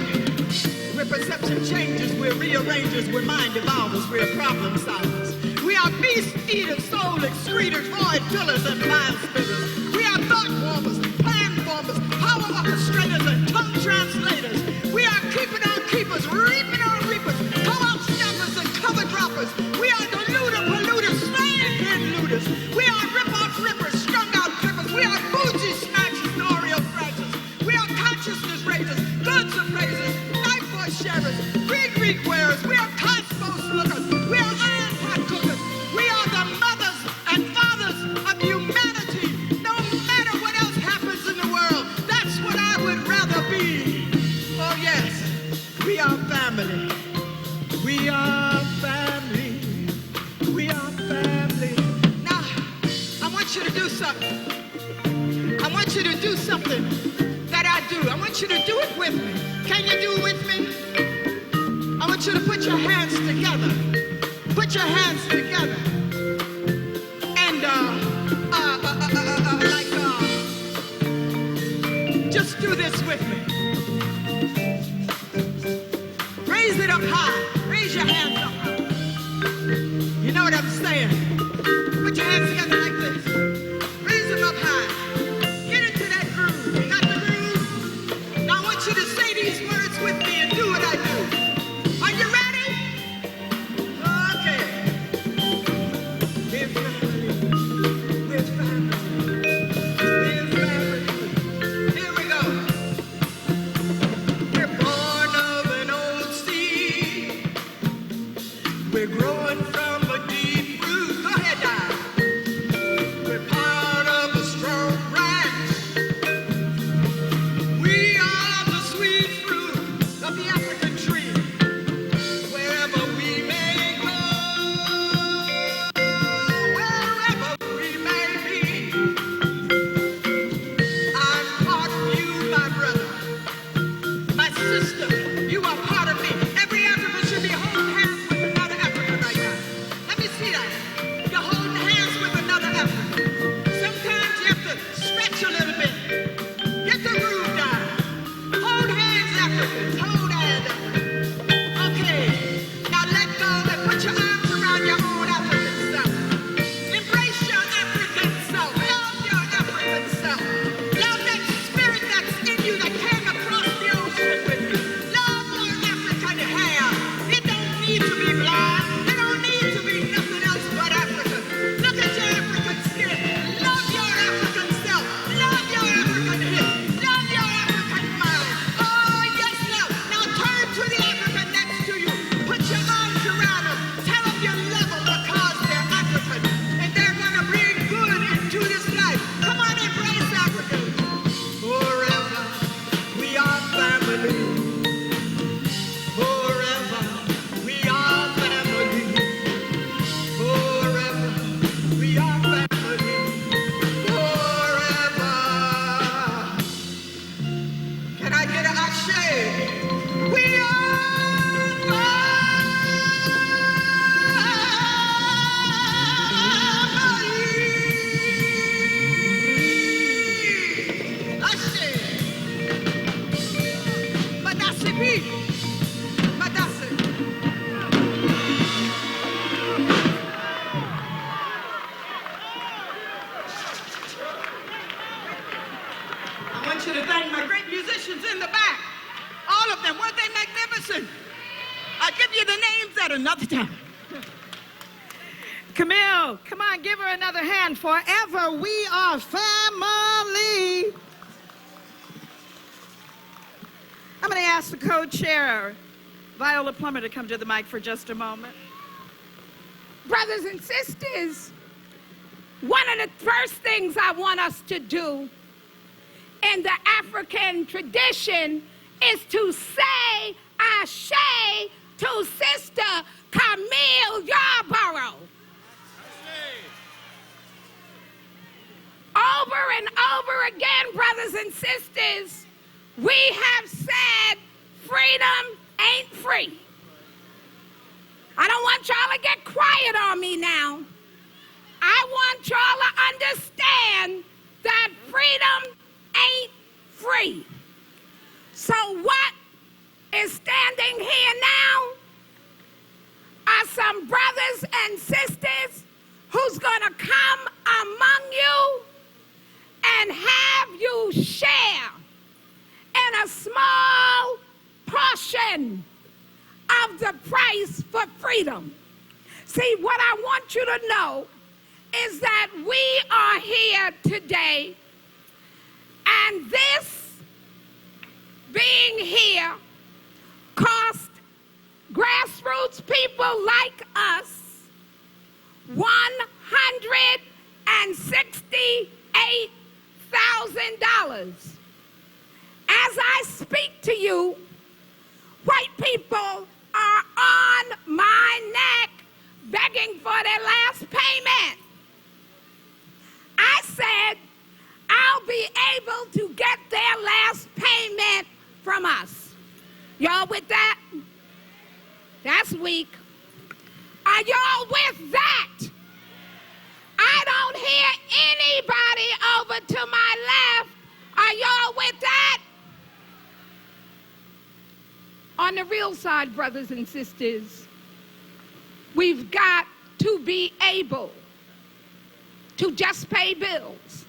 We're perception changes, we're rearrangers, we're mind evolvers, we're problem solvers. We are beast eaters, soul excreters, void fillers, and mind spitters. We are thought warmers, plan formers, power orchestrators, and tongue translators. We are keeping on keepers, reaping on reapers, co-op snappers and cover droppers. We are the looter polluters, slave pen looters. We are rip-off rippers, strung out trippers. We are bougie snatchers, Oreo scratchers. We are consciousness raisers, goods appraisers, knife boy sharers, Greek wearers. We are cosmos lookers. We are iron pot cookers. We are the mothers and fathers of humanity. No matter what else happens in the world, that's what I would rather be. Oh yes, we are family. We are family. We are family. Now, I want you to do something. I want you to do something that I do. I want you to do it with me. Can you do it with me? I want you to put your hands together. Put your hands together. And just do this with me. Raise it up high. Raise your hands up high. You know what I'm saying? We're growing from a deep root. Go ahead, Di. We're part of a strong branch. We are the sweet fruit of the African tree. Wherever we may go, wherever we may be, I'm part of you, my brother, my sister. You are part of me. Every African should be holding hands with another African right now. Let me see that. You're holding hands with another African. Sometimes you have to stretch a little bit. Get the groove down. Hold hands, Africans. Hold hands, Africans. Okay. Now let go and put your arms around your own African self. Embrace your African self. Love your African self. Love that spirit that's in you that came across the ocean with you. Love your African hair. It don't need to be blonde. It don't need to be nothing else but African. Look at your African skin. Love your African self. Love your African hips. Love your African mind. Oh, yes, love. Now turn to the African next to you. Put your arms around them. Tell them you love them because they're African. And they're going to bring good into this life. Come on, embrace Africans. Forever, we are family. Forever, we are family. Forever, we are family. Forever. Can I get an ashe? We are family. Ashe. Madasi B. Madasi. I want you to thank my great musicians in the back. All of them. Weren't they magnificent? I'll give you the names at another time. Camille, come on, give her another hand. Forever we are family. I'm going to ask the co-chair, Viola Plummer, to come to the mic for just a moment. Brothers and sisters, one of the first things I want us to do in the African tradition is to say ashe to Sister Camille Yarborough. Over and over again, brothers and sisters, we have said freedom ain't free. I don't want y'all to get quiet on me now. I want y'all to understand that freedom ain't free. So what is standing here now are some brothers and sisters who's gonna come among you and have you share in a small portion of the price for freedom. See, what I want you to know is that we are here today, and this being here cost grassroots people like us $168,000. As I speak to you, white people are on my neck begging for their last payment. I said I'll be able to get their last payment from us. Y'all with that? That's weak. Are y'all with that? I don't hear anybody over to my left. Are y'all with that? On the real side, brothers and sisters, we've got to be able to just pay bills,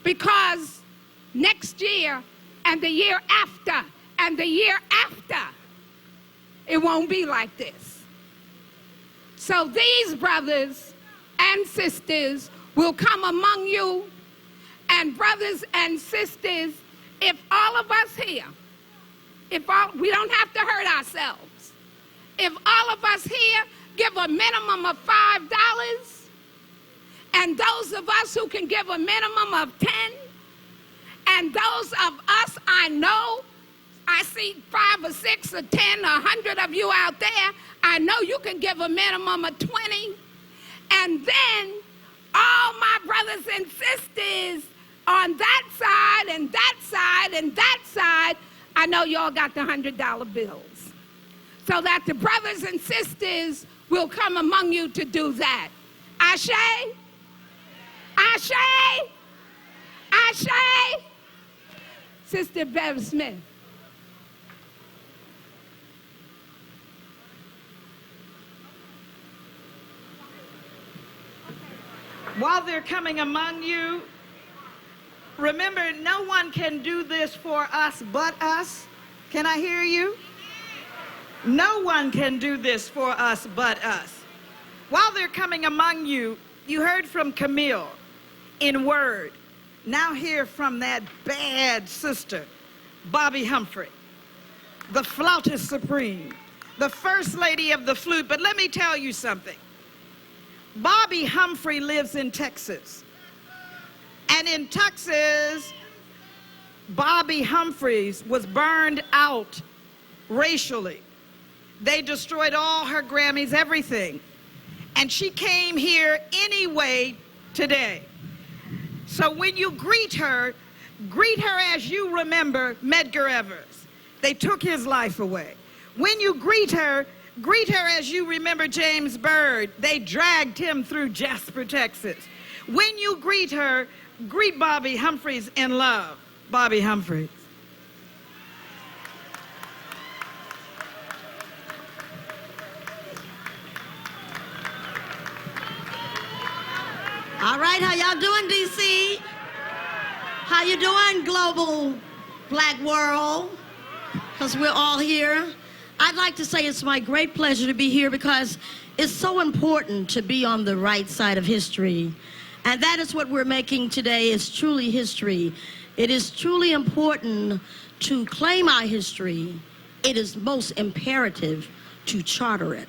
because next year and the year after and the year after, it won't be like this. So these brothers and sisters will come among you, and brothers and sisters, if all of us here, we don't have to hurt ourselves. if all of us here give a minimum of $5, and those of us who can give a minimum of 10, and those of us I know, I see 5 or 6 or 10 or 100 of you out there, I know you can give a minimum of 20, and then all my brothers and sisters on that side and that side and that side, I know y'all got the $100 bills. So that the brothers and sisters will come among you to do that. Ashe? Ashe? Ashe? Sister Bev Smith. While they're coming among you, remember, no one can do this for us but us. Can I hear you? No one can do this for us but us. While they're coming among you, you heard from Camille in word. Now hear from that bad sister, Bobby Humphrey, the flautist supreme, the first lady of the flute. But let me tell you something. Bobby Humphrey lives in Texas. And in Texas, Bobby Humphreys was burned out racially. They destroyed all her Grammys, everything. And she came here anyway today. So when you greet her as you remember Medgar Evers. They took his life away. When you greet her as you remember James Byrd. They dragged him through Jasper, Texas. When you greet her, greet Bobby Humphreys in love. Bobby Humphreys. All right, how y'all doing, DC? How you doing, global black world? Because we're all here. I'd like to say it's my great pleasure to be here because it's so important to be on the right side of history. And that is what we're making today, is truly history. It is truly important to claim our history. It is most imperative to charter it.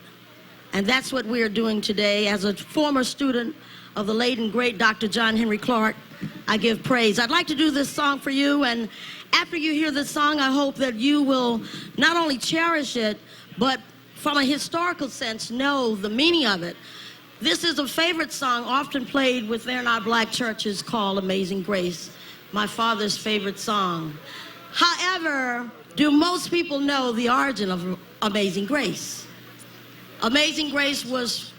And that's what we're doing today. As a former student of the late and great Dr. John Henry Clark, I give praise. I'd like to do this song for you, and after you hear this song, I hope that you will not only cherish it, but from a historical sense, know the meaning of it. This is a favorite song often played within our black churches called Amazing Grace, my father's favorite song. However, do most people know the origin of Amazing Grace? Amazing Grace was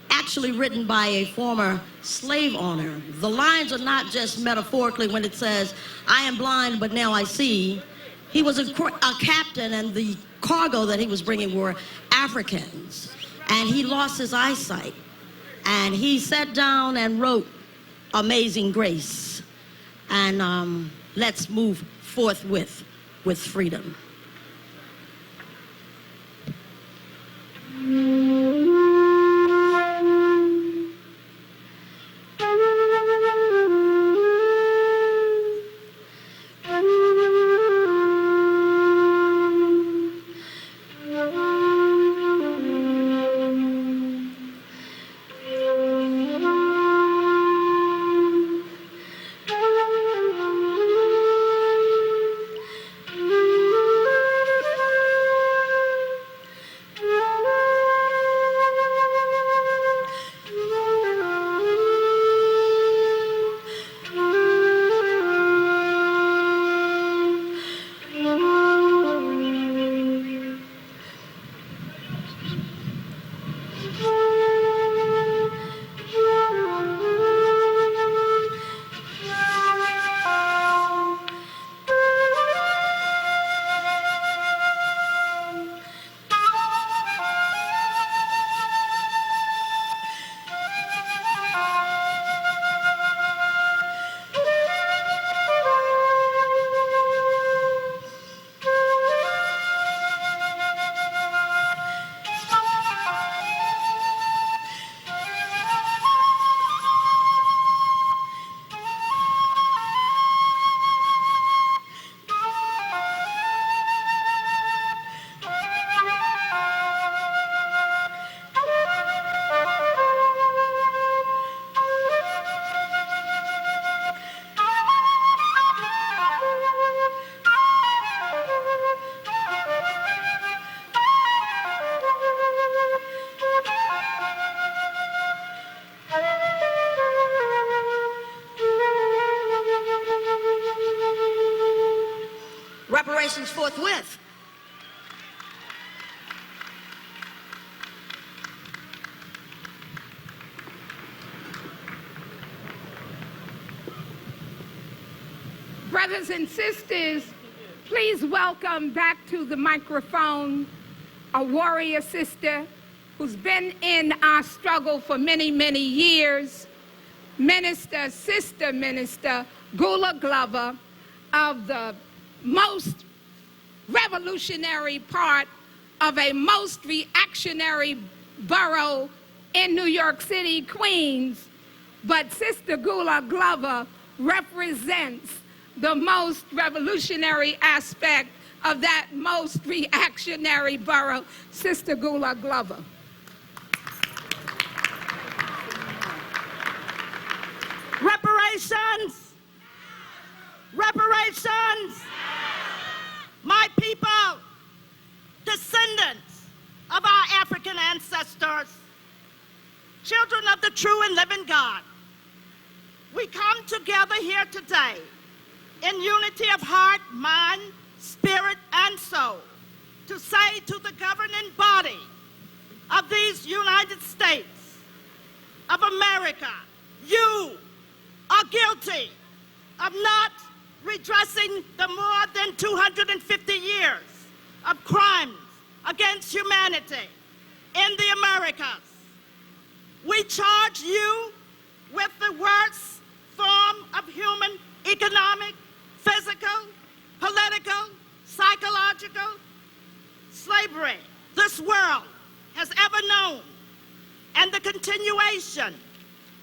actually written by a former slave owner. The lines are not just metaphorically when it says, I am blind, but now I see. He was a captain, and the cargo that he was bringing were Africans. And he lost his eyesight. And he sat down and wrote Amazing Grace. And let's move forthwith with freedom. reparations forthwith. Brothers and sisters, please welcome back to the microphone a warrior sister who's been in our struggle for many, many years, Sister Minister Gula Glover of the most revolutionary part of a most reactionary borough in New York City, Queens. But Sister Gula Glover represents the most revolutionary aspect of that most reactionary borough, Sister Gula Glover. Reparations! Reparations! My people, descendants of our African ancestors, children of the true and living God, we come together here today in unity of heart, mind, spirit, and soul to say to the governing body of these United States of America, you are guilty of not redressing the more than 250 years of crimes against humanity in the Americas. We charge you with the worst form of human, economic, physical, political, psychological slavery this world has ever known, and the continuation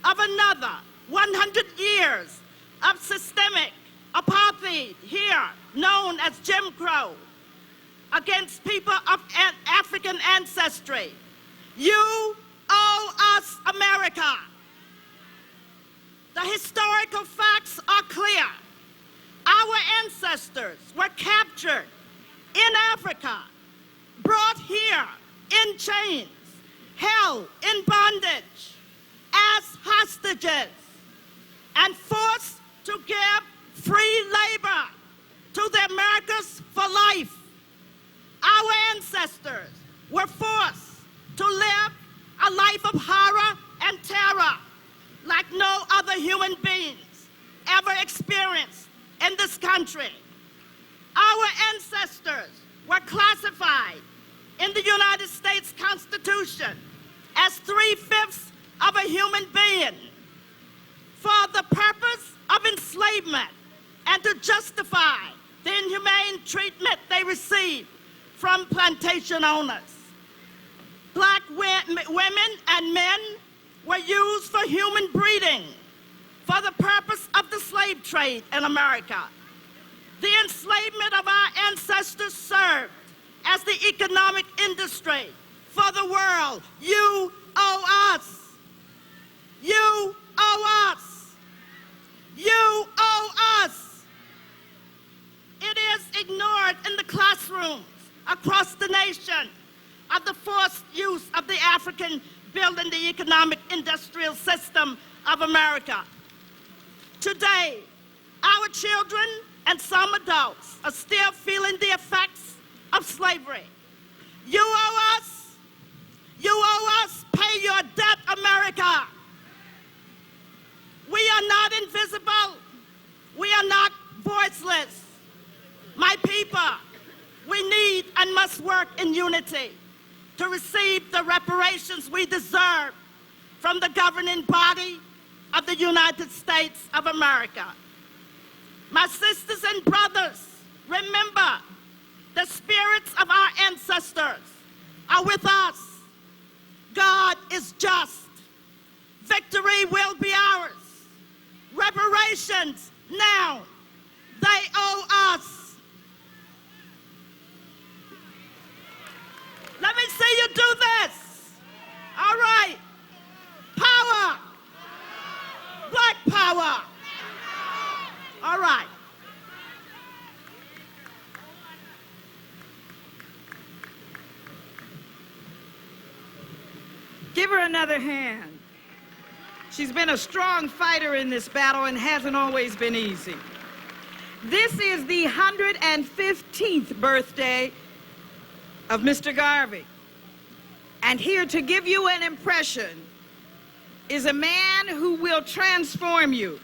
of another 100 years of systemic apartheid here, known as Jim Crow, against people of African ancestry. You owe us America. The historical facts are clear. Our ancestors were captured in Africa, brought here in chains, held in bondage as hostages, and forced to give free labor to the Americas for life. Our ancestors were forced to live a life of horror and terror like no other human beings ever experienced in this country. Our ancestors were classified in the United States Constitution as 3/5 of a human being for the purpose of enslavement and to justify the inhumane treatment they received from plantation owners. Black women and men were used for human breeding for the purpose of the slave trade in America. The enslavement of our ancestors served as the economic industry for the world. You owe us. You owe us. You owe us. It is ignored in the classrooms across the nation of the forced use of the African building the economic industrial system of America. Today, our children and some adults are still feeling the effects of slavery. You owe us. You owe us. Pay your debt, America. We are not invisible. We are not voiceless. My people, we need and must work in unity to receive the reparations we deserve from the governing body of the United States of America. My sisters and brothers, remember, the spirits of our ancestors are with us. God is just. Victory will be ours. Reparations now. They owe us. Let me see you do this. All right. Power. Black power. All right. Give her another hand. She's been a strong fighter in this battle and hasn't always been easy. This is the 115th birthday of Mr. Garvey. And here to give you an impression is a man who will transform you,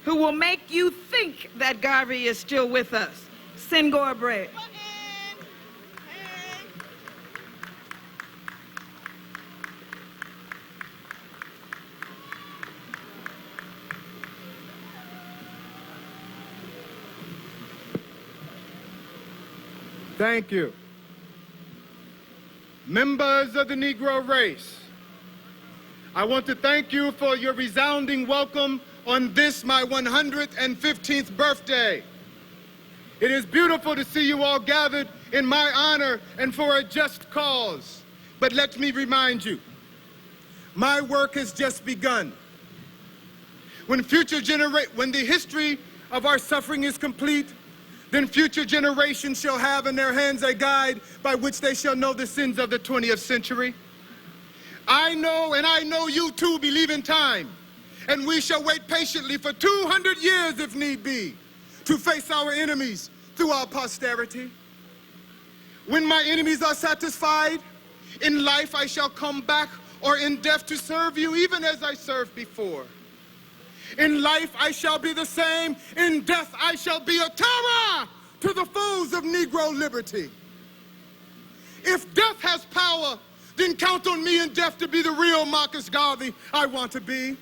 who will make you think that Garvey is still with us. Senghor Bray. Thank you. Members of the Negro race, I want to thank you for your resounding welcome on this, my 115th birthday. It is beautiful to see you all gathered in my honor and for a just cause. But let me remind you, my work has just begun. When the history of our suffering is complete, then future generations shall have in their hands a guide by which they shall know the sins of the 20th century. I know, and I know you too, believe in time, and we shall wait patiently for 200 years if need be to face our enemies through our posterity. When my enemies are satisfied, in life I shall come back, or in death to serve you, even as I served before. In life I shall be the same, in death I shall be a terror to the foes of Negro liberty. If death has power, then count on me in death to be the real Marcus Garvey I want to be.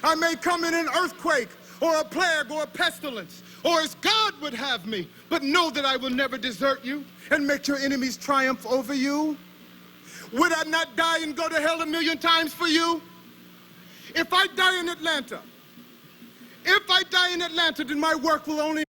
I may come in an earthquake, or a plague, or a pestilence, or as God would have me, but know that I will never desert you and make your enemies triumph over you. Would I not die and go to hell 1,000,000 times for you? If I die in Atlanta, then my work will only